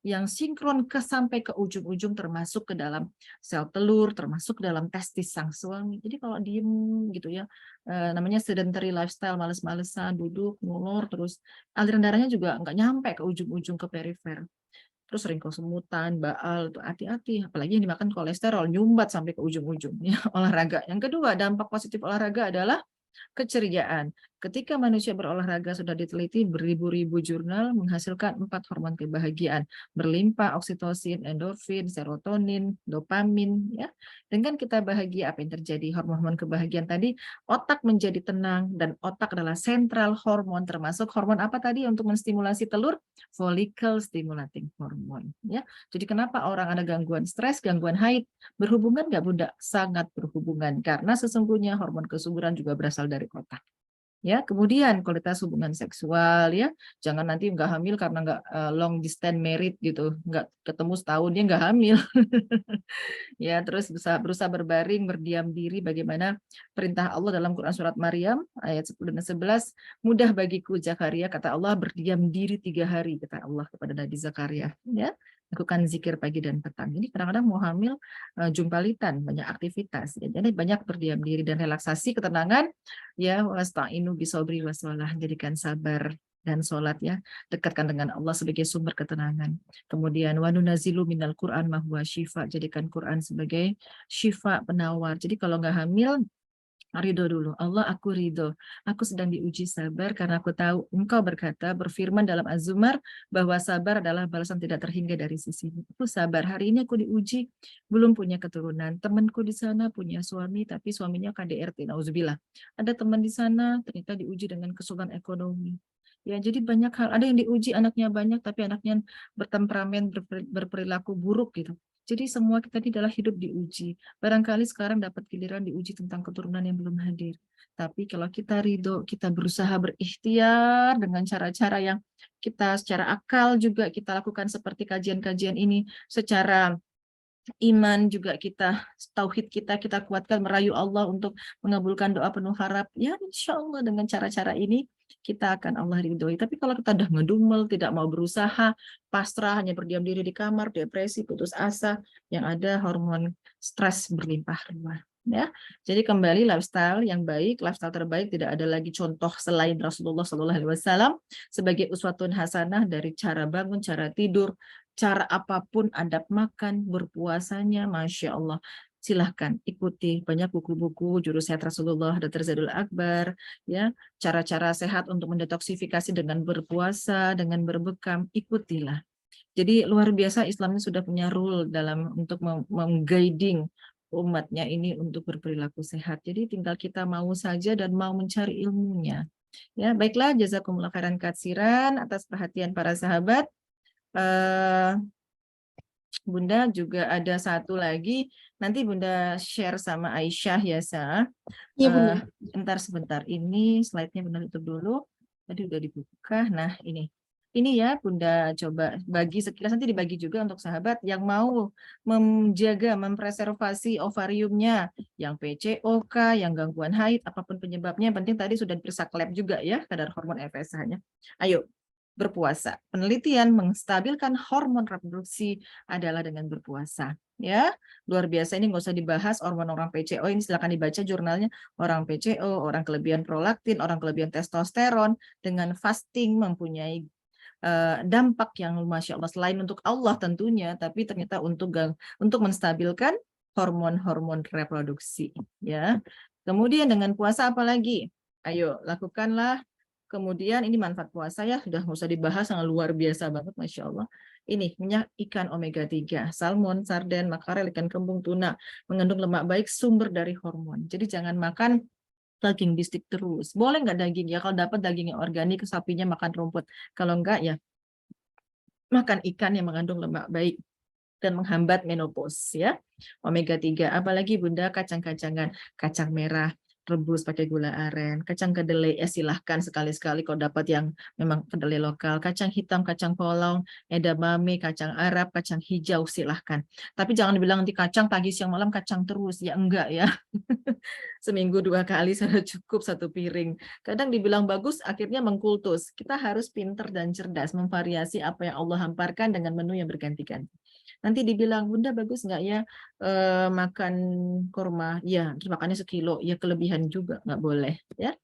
yang sinkron sampai ke ujung-ujung termasuk ke dalam sel telur, termasuk ke dalam testis sang suami. Jadi kalau diem gitu ya, namanya sedentary lifestyle, males-malesan, duduk, ngulur, terus aliran darahnya juga nggak nyampe ke ujung-ujung ke perifer. Terus sering kesemutan, baal, tuh hati-hati. Apalagi yang dimakan kolesterol, nyumbat sampai ke ujung-ujung. Ya, olahraga. Yang kedua, dampak positif olahraga adalah keceriaan. Ketika manusia berolahraga sudah diteliti beribu-ribu jurnal menghasilkan 4 hormon kebahagiaan, berlimpah oksitosin, endorfin, serotonin, dopamin ya. Dengan kita bahagia apa yang terjadi? Hormon-hormon kebahagiaan tadi, otak menjadi tenang dan otak adalah sentral hormon termasuk hormon apa tadi untuk menstimulasi telur? Follicle stimulating hormone ya. Jadi kenapa orang ada gangguan stres, gangguan haid? Berhubungan nggak Bunda? Sangat berhubungan karena sesungguhnya hormon kesuburan juga berasal dari otak. Ya, kemudian kualitas hubungan seksual ya, jangan nanti nggak hamil karena nggak long distance married gitu, nggak ketemu setahun dia nggak hamil. Ya, terus berusaha berbaring, berdiam diri, bagaimana perintah Allah dalam Quran surat Maryam ayat 10 dan 11, mudah bagiku Zakaria, kata Allah, berdiam diri 3 hari, kata Allah kepada Nabi Zakaria. Ya, lakukan zikir pagi dan petang. Ini kadang-kadang mau hamil jumpalitan, banyak aktivitas. Ya. Jadi banyak berdiam diri dan relaksasi, ketenangan. Ya, wasta'inu bisobri waswalah, jadikan sabar dan sholat ya, dekatkan dengan Allah sebagai sumber ketenangan. Kemudian wanunazilu minal Quran ma huwa syifa, jadikan Quran sebagai syifa, penawar. Jadi kalau nggak hamil Ridho dulu. Allah, aku ridho. Aku sedang diuji sabar karena aku tahu Engkau berkata, berfirman dalam Az-Zumar, bahwa sabar adalah balasan tidak terhingga dari sisimu. Aku sabar. Hari ini aku diuji, belum punya keturunan. Temanku di sana punya suami, tapi suaminya KDRT. Nauzubillah. Ada teman di sana, ternyata diuji dengan kesulitan ekonomi. Ya, jadi banyak hal. Ada yang diuji anaknya banyak, tapi anaknya bertemperamen, berperilaku buruk gitu. Jadi semua kita ini adalah hidup diuji. Barangkali sekarang dapat giliran diuji tentang keturunan yang belum hadir. Tapi kalau kita ridho, kita berusaha berikhtiar dengan cara-cara yang kita secara akal juga kita lakukan seperti kajian-kajian ini, secara iman juga kita, tauhid kita kuatkan, merayu Allah untuk mengabulkan doa penuh harap. Ya insya Allah dengan cara-cara ini kita akan Allah ridhoi. Tapi kalau kita udah ngedumel, tidak mau berusaha, pasrah, hanya berdiam diri di kamar, depresi, putus asa, yang ada hormon stres berlimpah ruah. Ya, jadi kembali lifestyle yang baik, lifestyle terbaik tidak ada lagi contoh selain Rasulullah SAW sebagai uswatun hasanah dari cara bangun, cara tidur, cara apapun, adab makan, berpuasanya, Masya Allah. Silahkan ikuti banyak buku-buku jurus sehat Rasulullah, Dr. Zadul Akbar, ya, cara-cara sehat untuk mendetoksifikasi dengan berpuasa, dengan berbekam, ikutilah. Jadi luar biasa Islam ini sudah punya rule dalam untuk mengguiding umatnya ini untuk berperilaku sehat. Jadi tinggal kita mau saja dan mau mencari ilmunya. Ya, baiklah, jazakumullah khairan katsiran atas perhatian para sahabat. Eh, Bunda juga ada satu lagi, nanti Bunda share sama Aisyah ya, Sa. Iya Bunda. Sebentar. Ini slide-nya Bunda tutup dulu. Tadi udah dibuka. Nah, ini. Ini ya, Bunda coba bagi sekilas, nanti dibagi juga untuk sahabat yang mau menjaga, mempreservasi ovariumnya, yang PCOK, yang gangguan haid, apapun penyebabnya, yang penting tadi sudah diperiksa lab juga ya, kadar hormon FSH-nya. Ayo, berpuasa. Penelitian menstabilkan hormon reproduksi adalah dengan berpuasa. Ya, luar biasa, ini nggak usah dibahas hormon orang PCO, ini silakan dibaca jurnalnya. Orang PCO, orang kelebihan prolaktin, orang kelebihan testosteron, dengan fasting mempunyai dampak yang Masya Allah, selain untuk Allah tentunya, tapi ternyata untuk menstabilkan hormon-hormon reproduksi. Ya, kemudian dengan puasa apa lagi? Ayo lakukanlah. Kemudian ini manfaat puasa ya, sudah nggak usah dibahas, sangat luar biasa banget, Masya Allah. Ini minyak ikan omega 3, salmon, sarden, makarel, ikan kembung, tuna, mengandung lemak baik, sumber dari hormon. Jadi jangan makan daging bistik terus. Boleh nggak daging? Ya kalau dapat daging yang organik, sapinya makan rumput. Kalau enggak ya makan ikan yang mengandung lemak baik dan menghambat menopause ya. Omega 3, apalagi Bunda, kacang-kacangan, kacang merah rebus pakai gula aren, kacang kedelai ya silahkan sekali-sekali kalau dapat yang memang kedelai lokal, kacang hitam, kacang polong, edamame, kacang Arab, kacang hijau silahkan. Tapi jangan dibilang nanti kacang pagi siang malam kacang terus, ya enggak ya. Seminggu 2 kali sudah cukup 1 piring. Kadang dibilang bagus, akhirnya mengkultus. Kita harus pinter dan cerdas, memvariasi apa yang Allah hamparkan dengan menu yang berganti-ganti. Nanti dibilang, Bunda bagus nggak ya makan kurma? Ya, terus makannya sekilo. Ya kelebihan juga, nggak boleh. Ya.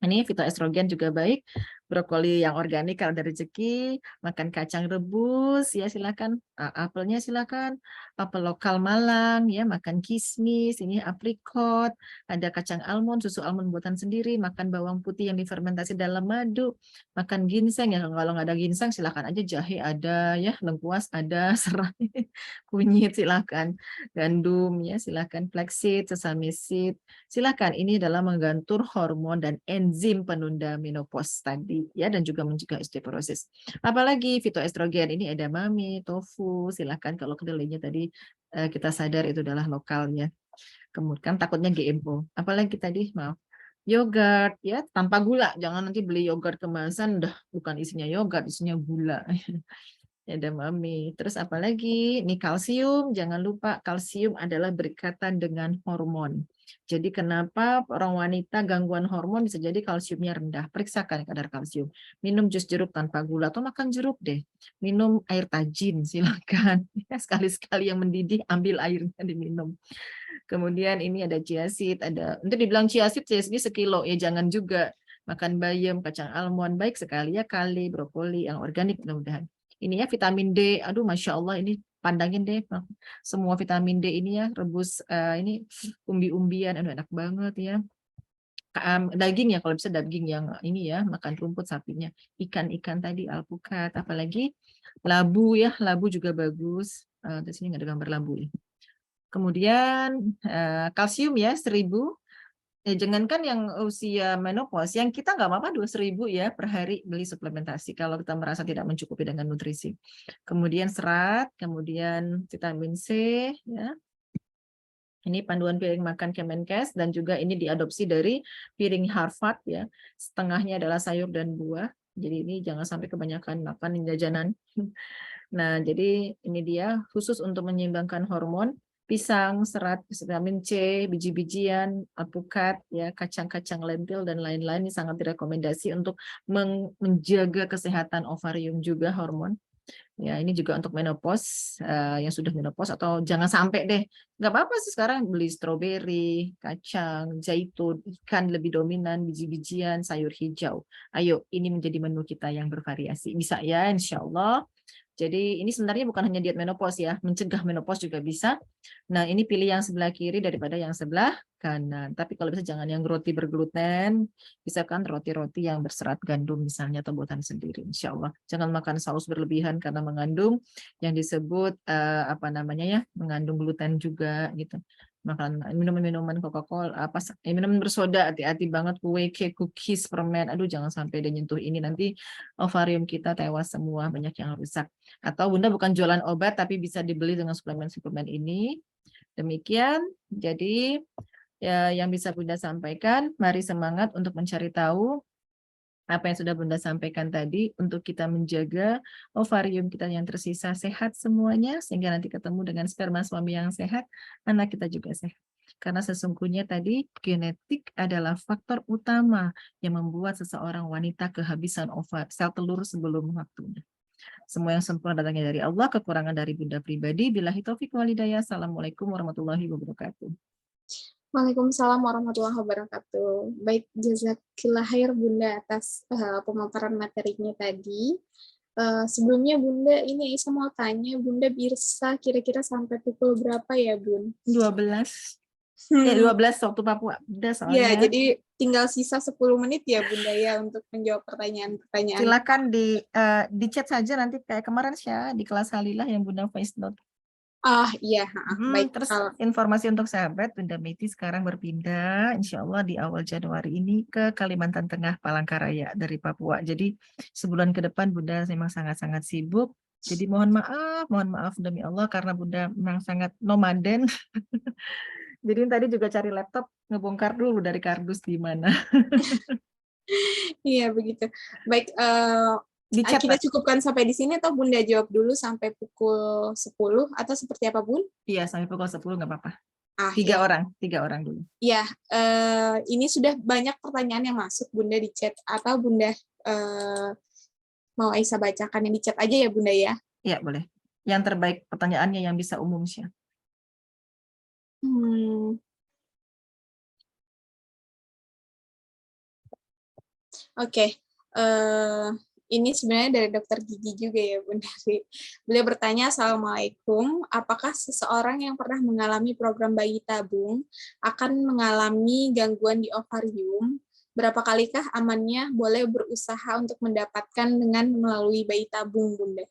Ini fitoestrogen juga baik, brokoli yang organik kalau ada rezeki, makan kacang rebus ya silakan, apelnya silakan, apel lokal Malang ya, makan kismis, ini aprikot, ada kacang almond, susu almond buatan sendiri, makan bawang putih yang difermentasi dalam madu, makan ginseng ya, kalau nggak ada ginseng silakan aja, jahe ada ya, lengkuas ada, serai, kunyit silakan, gandum ya silakan, flaxseed, sesame seed, silakan. Ini adalah menggantur hormon dan enzim penunda menopause tadi ya, dan juga mencegah osteoporosis. Apalagi fitoestrogen, ini edamame, tofu, silakan kalau kedelainya tadi kita sadar itu adalah lokalnya. Kemudian takutnya GMO. Apalagi tadi maaf, yogurt ya tanpa gula. Jangan nanti beli yogurt kemasan udah bukan isinya yogurt, isinya gula. Edamame. Terus apalagi? Ini kalsium, jangan lupa kalsium adalah berkaitan dengan hormon. Jadi kenapa orang wanita gangguan hormon bisa jadi kalsiumnya rendah? Periksakan kadar kalsium. Minum jus jeruk tanpa gula atau makan jeruk deh. Minum air tajin silakan. Sekali-sekali yang mendidih ambil airnya diminum. Kemudian ini ada chia seed, ada untuk dibilang chia seed sekilo ya jangan juga. makan bayam, kacang almond, baik sekali ya, kale, brokoli yang organik mudah-mudahan. Ini ya vitamin D, aduh Masya Allah ini pandangin deh semua vitamin D ini ya, rebus ini umbi-umbian, aduh enak banget ya. Daging ya, kalau bisa daging yang ini ya, makan rumput sapinya, ikan-ikan tadi alpukat, apalagi labu ya, labu juga bagus. Di sini nggak ada gambar labu ya. Kemudian kalsium ya 1000. Ya, jangankan yang usia menopause, yang kita nggak apa-apa 2.000 ya per hari beli suplementasi kalau kita merasa tidak mencukupi dengan nutrisi. Kemudian serat, kemudian vitamin C ya. Ini panduan piring makan Kemenkes dan juga ini diadopsi dari piring Harvard ya. Setengahnya adalah sayur dan buah. Jadi ini jangan sampai kebanyakan makan jajanan. Nah, jadi ini dia khusus untuk menyeimbangkan hormon, pisang, serat, vitamin C, biji-bijian, alpukat, ya, kacang-kacang lentil dan lain-lain ini sangat direkomendasi untuk menjaga kesehatan ovarium juga hormon. Ya, ini juga untuk menopause yang sudah menopause atau jangan sampai deh. Nggak apa-apa sih sekarang beli stroberi, kacang, zaitun, ikan lebih dominan, biji-bijian, sayur hijau. Ayo, ini menjadi menu kita yang bervariasi. Bisa ya, insya Allah. Jadi ini sebenarnya bukan hanya diet menopause ya, mencegah menopause juga bisa. Nah, ini pilih yang sebelah kiri daripada yang sebelah kanan. Tapi kalau bisa jangan yang roti bergluten, bisa kan roti-roti yang berserat gandum misalnya atau buatan sendiri. Insya Allah. Jangan makan saus berlebihan karena mengandung yang disebut apa namanya ya, mengandung gluten juga gitu. Makan minuman-minuman Coca-Cola, minuman bersoda, hati-hati banget, kue, cake, cookies, permen. Aduh, jangan sampai dia nyentuh ini nanti ovarium kita tewas semua, banyak yang rusak. Atau Bunda bukan jualan obat, tapi bisa dibeli dengan suplemen-suplemen ini. Demikian, jadi ya, yang bisa Bunda sampaikan, mari semangat untuk mencari tahu apa yang sudah Bunda sampaikan tadi untuk kita menjaga ovarium kita yang tersisa sehat semuanya, sehingga nanti ketemu dengan sperma suami yang sehat, anak kita juga sehat. Karena sesungguhnya tadi genetik adalah faktor utama yang membuat seseorang wanita kehabisan sel telur sebelum waktunya. Semua yang sempurna datangnya dari Allah, kekurangan dari Bunda pribadi. Billahi taufik wal hidayah. Assalamualaikum warahmatullahi wabarakatuh. Waalaikumsalam warahmatullahi wabarakatuh. Baik, jazakillah khair Bunda atas pemaparan materinya tadi. Sebelumnya Bunda, ini Aisyah mau tanya, Bunda bisa kira-kira sampai pukul berapa ya Bun? 12. 12 waktu Papua. Udah Ya, soalnya. jadi tinggal sisa 10 menit ya Bunda ya untuk menjawab pertanyaan-pertanyaan. Silakan di chat saja nanti kayak kemarin ya di kelas Halilah yang Bunda voice note. Iya, baik. Terus informasi untuk sahabat, Bunda Meti sekarang berpindah, insya Allah di awal Januari ini ke Kalimantan Tengah, Palangkaraya dari Papua. Jadi sebulan ke depan Bunda memang sangat-sangat sibuk. Jadi mohon maaf demi Allah karena Bunda memang sangat nomaden. Jadi tadi juga cari laptop, ngebongkar dulu dari kardus di mana. Iya, begitu. Baik, Di-chat, kita cukupkan sampai di sini atau Bunda jawab dulu sampai pukul 10 atau seperti apa Bun? Iya, sampai pukul 10 nggak apa-apa. Ya. 3 orang dulu. Ya, ini sudah banyak pertanyaan yang masuk Bunda di chat atau Bunda mau Aisyah bacakan yang di chat aja ya Bunda ya? Iya, boleh. Yang terbaik pertanyaannya yang bisa umum sih. Oke. Ini sebenarnya dari dokter gigi juga ya Bunda. Beliau bertanya, Assalamualaikum, apakah seseorang yang pernah mengalami program bayi tabung akan mengalami gangguan di ovarium? Berapa kalikah amannya boleh berusaha untuk mendapatkan dengan melalui bayi tabung, Bunda?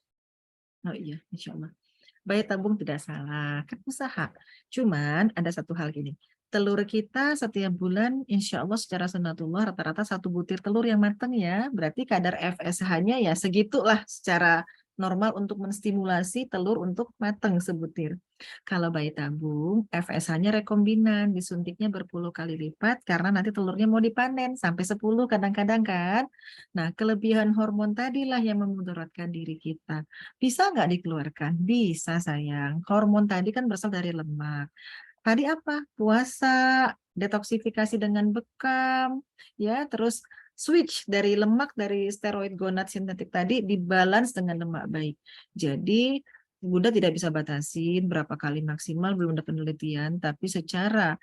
Oh iya, insya Allah. Bayi tabung tidak salah, kan usaha. Cuman ada satu hal gini, telur kita setiap bulan insya Allah secara sunatullah rata-rata 1 butir telur yang matang ya, berarti kadar FSH-nya ya segitulah secara normal untuk menstimulasi telur untuk matang sebutir. Kalau bayi tabung, FSH-nya rekombinan, disuntiknya berpuluh kali lipat karena nanti telurnya mau dipanen sampai 10 kadang-kadang kan. Nah, kelebihan hormon tadilah yang memudaratkan diri kita. Bisa nggak dikeluarkan? Bisa sayang. Hormon tadi kan berasal dari lemak. Tadi apa? Puasa, detoksifikasi dengan bekam, ya, terus switch dari lemak dari steroid gonad sintetik tadi dibalance dengan lemak baik. Jadi Bunda tidak bisa batasin berapa kali maksimal, belum ada penelitian, tapi secara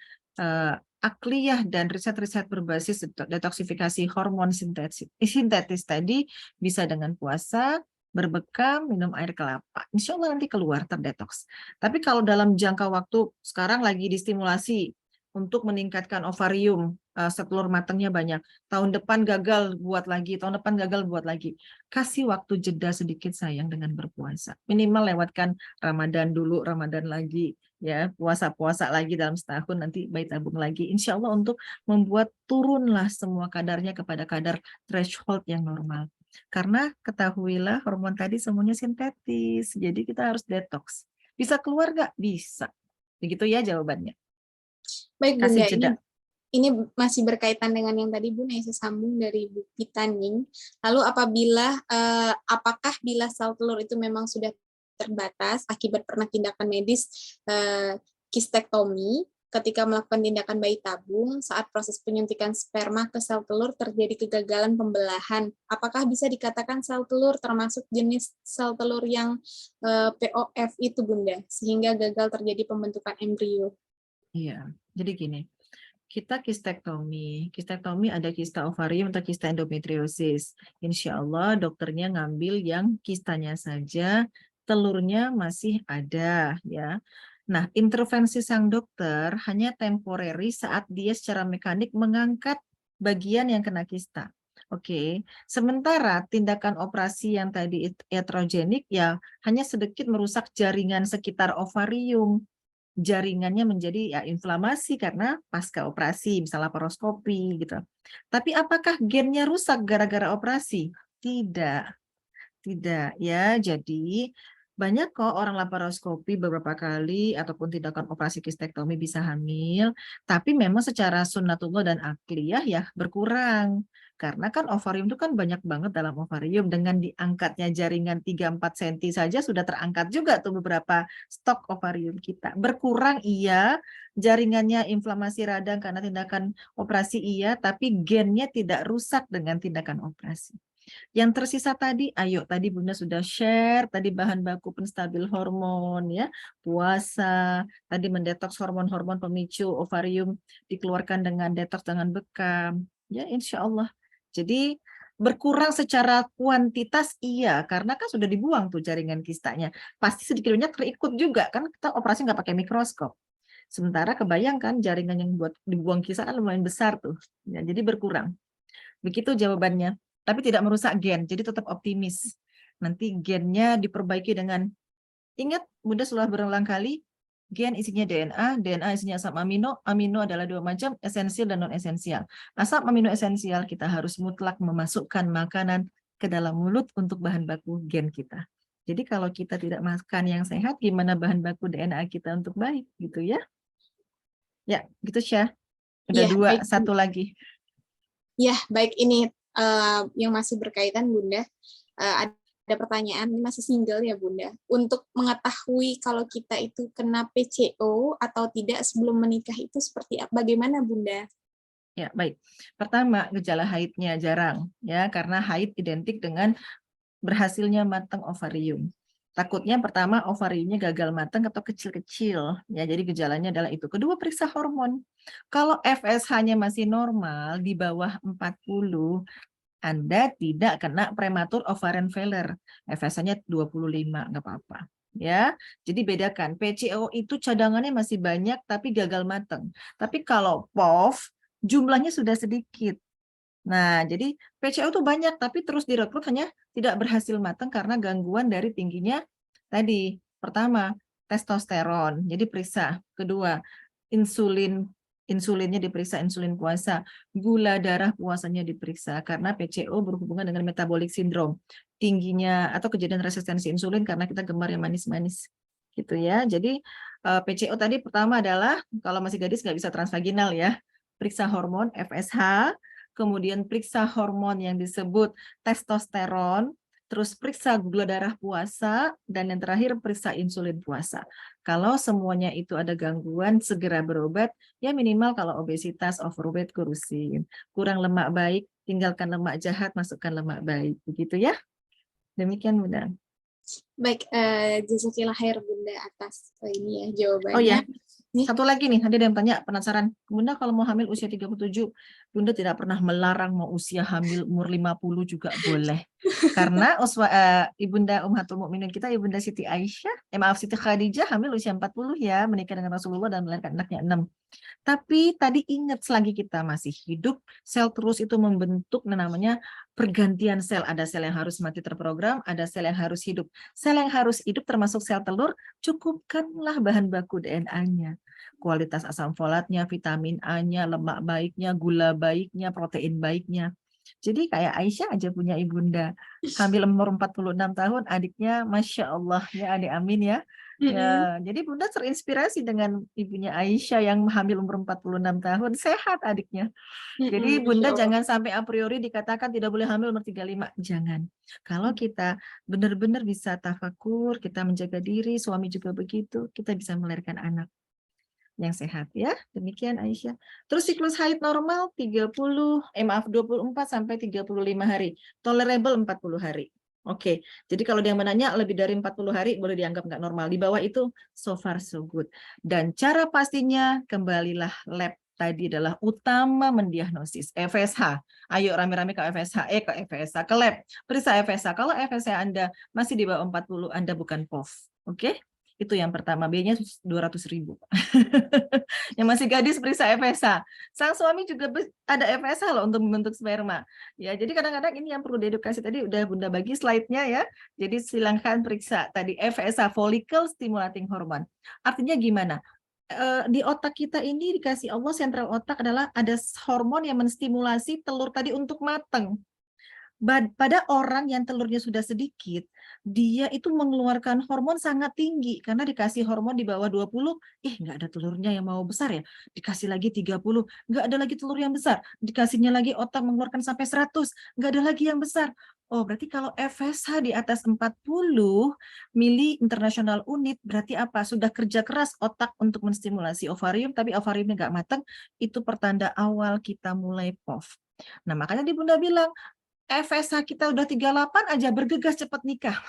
akliyah dan riset-riset berbasis detoksifikasi hormon sintetis tadi bisa dengan puasa, berbekam, minum air kelapa. Insya Allah nanti keluar terdetoks. Tapi kalau dalam jangka waktu sekarang lagi distimulasi untuk meningkatkan ovarium, setelur matangnya banyak. Tahun depan gagal buat lagi, tahun depan gagal buat lagi. Kasih waktu jeda sedikit sayang dengan berpuasa. Minimal lewatkan Ramadan dulu, Ramadan lagi, ya puasa-puasa lagi dalam setahun, nanti bayi tabung lagi. Insya Allah untuk membuat turunlah semua kadarnya kepada kadar threshold yang normal. Karena ketahuilah hormon tadi semuanya sintetis, jadi kita harus detox. Bisa keluar nggak? Bisa. Begitu ya jawabannya. Baik Kasih Bunda, jeda. ini masih berkaitan dengan yang tadi Bunda saya sambung dari Bu Pitaning. Lalu apakah bila sel telur itu memang sudah terbatas akibat pernah tindakan medis kistektomi, ketika melakukan tindakan bayi tabung, saat proses penyuntikan sperma ke sel telur terjadi kegagalan pembelahan, apakah bisa dikatakan sel telur termasuk jenis sel telur yang POF itu Bunda, sehingga gagal terjadi pembentukan embrio? Iya, jadi gini, kita kistektomi ada kista ovarium atau kista endometriosis. Insya Allah dokternya ngambil yang kistanya saja, telurnya masih ada, ya. Nah, intervensi sang dokter hanya temporary saat dia secara mekanik mengangkat bagian yang kena kista. Oke, sementara tindakan operasi yang tadi iatrogenik ya hanya sedikit merusak jaringan sekitar ovarium. Jaringannya menjadi ya inflamasi karena pasca operasi, misalnya laparoskopi gitu. Tapi apakah gennya rusak gara-gara operasi? Tidak. Tidak ya. Jadi banyak kok orang laparoskopi beberapa kali ataupun tindakan operasi kistektomi bisa hamil, tapi memang secara sunnatullah dan akliyah ya berkurang. Karena kan ovarium itu kan banyak banget dalam ovarium, dengan diangkatnya jaringan 3-4 cm saja sudah terangkat juga tuh beberapa stok ovarium kita. Berkurang iya, jaringannya inflamasi radang karena tindakan operasi iya, tapi gennya tidak rusak dengan tindakan operasi. Yang tersisa tadi, ayo tadi Bunda sudah share, tadi bahan baku penstabil hormon ya, puasa, tadi mendetoks hormon-hormon pemicu ovarium dikeluarkan dengan detoks dengan bekam. Ya, insya Allah. Jadi berkurang secara kuantitas iya, karena kan sudah dibuang tuh jaringan kistanya. Pasti sedikit banyak terikut juga, kan kita operasi nggak pakai mikroskop. Sementara kebayangkan jaringan yang buat dibuang kista kan lumayan besar tuh. Ya, jadi berkurang. Begitu jawabannya. Tapi tidak merusak gen, jadi tetap optimis. Nanti gennya diperbaiki dengan, ingat Bunda sudah berulang kali, gen isinya DNA, DNA isinya asam amino, amino adalah 2 macam, esensial dan non-esensial. Asam amino esensial kita harus mutlak memasukkan makanan ke dalam mulut untuk bahan baku gen kita. Jadi kalau kita tidak makan yang sehat, gimana bahan baku DNA kita untuk baik, gitu ya? Ya, gitu Syah. Udah Ya, 2, baik. 1 lagi. Ya, baik, ini yang masih berkaitan Bunda. Ada pertanyaan, ini masih single ya Bunda. Untuk mengetahui kalau kita itu kena PCO atau tidak sebelum menikah itu seperti apa? Bagaimana Bunda? Ya, baik. Pertama, gejala haidnya jarang ya, karena haid identik dengan berhasilnya matang ovarium. Takutnya pertama ovariumnya gagal matang atau kecil-kecil ya. Jadi gejalanya adalah itu. Kedua, periksa hormon. Kalau FSH-nya masih normal di bawah 40, Anda tidak kena prematur ovarian failure. FSH-nya 25, nggak apa-apa. Ya, jadi bedakan. PCO itu cadangannya masih banyak tapi gagal matang. Tapi kalau POV jumlahnya sudah sedikit. Nah, jadi PCO itu banyak, tapi terus direkrut hanya tidak berhasil matang karena gangguan dari tingginya tadi. Pertama, testosteron, jadi periksa. Kedua, insulinnya diperiksa, insulin puasa. Gula darah puasanya diperiksa, karena PCO berhubungan dengan metabolic syndrome. Tingginya atau kejadian resistensi insulin karena kita gemar yang manis-manis. Gitu ya. Jadi PCO tadi pertama adalah, kalau masih gadis nggak bisa transvaginal ya. Periksa hormon FSH, kemudian periksa hormon yang disebut testosteron, terus periksa gula darah puasa, dan yang terakhir periksa insulin puasa. Kalau semuanya itu ada gangguan, segera berobat, ya minimal kalau obesitas, overweight, kurusin. Kurang lemak baik, tinggalkan lemak jahat, masukkan lemak baik. Begitu ya. Demikian Bunda. Baik, jazakillah khair Bunda atas ini ya Oh jawabannya. ya, Satu lagi nih, ada yang tanya, penasaran. Bunda kalau mau hamil usia 37, Bunda tidak pernah melarang mau usia hamil umur 50 juga boleh. Karena Ibunda Ummahatul Mukminin kita, Ibunda Siti Aisyah, maaf Siti Khadijah hamil usia 40 ya, menikah dengan Rasulullah dan melahirkan anaknya 6. Tapi tadi ingat, selagi kita masih hidup, sel terus itu membentuk namanya pergantian sel. Ada sel yang harus mati terprogram, ada sel yang harus hidup. Sel yang harus hidup termasuk sel telur, cukupkanlah bahan baku DNA-nya. Kualitas asam folatnya, vitamin A-nya, lemak baiknya, gula baiknya, protein baiknya. Jadi kayak Aisyah aja punya ibunda. Hamil umur 46 tahun, adiknya Masya Allah, ya adik amin ya. Ya, jadi Bunda terinspirasi dengan ibunya Aisyah yang hamil umur 46 tahun, sehat adiknya. Jadi Masya Bunda Allah. jangan sampai a priori dikatakan tidak boleh hamil umur 35, jangan. Kalau kita benar-benar bisa tafakur, kita menjaga diri, suami juga begitu, kita bisa melahirkan anak yang sehat ya. Demikian Aisyah. Terus siklus haid normal 24 sampai 35 hari. Tolerable 40 hari. Oke, jadi kalau dia menanya lebih dari 40 hari boleh dianggap nggak normal. Di bawah itu so far so good. Dan cara pastinya kembalilah lab tadi adalah utama mendiagnosis. FSH, ayo rame-rame ke FSH, ke lab. Periksa FSH. Kalau FSH Anda masih di bawah 40, Anda bukan POF. Oke? Itu yang pertama, biayanya 200.000. Yang masih gadis periksa FSH. Sang suami juga ada FSH loh untuk membentuk sperma. Ya, jadi kadang-kadang ini yang perlu diedukasi. Tadi udah Bunda bagi slide-nya ya. Jadi silahkan periksa tadi FSH, follicle stimulating hormone. Artinya gimana? Di otak kita ini dikasih Allah, sentral otak adalah ada hormon yang menstimulasi telur tadi untuk matang. Pada orang yang telurnya sudah sedikit, dia itu mengeluarkan hormon sangat tinggi karena dikasih hormon di bawah 20, nggak ada telurnya yang mau besar ya. Dikasih lagi 30, nggak ada lagi telur yang besar. Dikasihnya lagi otak mengeluarkan sampai 100, nggak ada lagi yang besar. Oh, berarti kalau FSH di atas 40 mili internasional unit, berarti apa? Sudah kerja keras otak untuk menstimulasi ovarium, tapi ovariumnya nggak matang, itu pertanda awal kita mulai POF. Nah, makanya di Bunda bilang, FSH kita udah 38 aja, bergegas cepat nikah.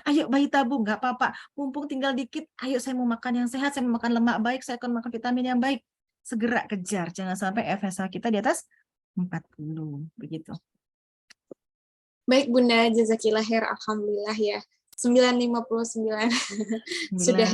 Ayo bayi tabung, nggak apa-apa. Mumpung tinggal dikit, ayo saya mau makan yang sehat, saya mau makan lemak baik, saya akan makan vitamin yang baik. Segera kejar, jangan sampai FSH kita di atas 40. Begitu. Baik Bunda, jazakillah khair, alhamdulillah ya. 9.59 sudah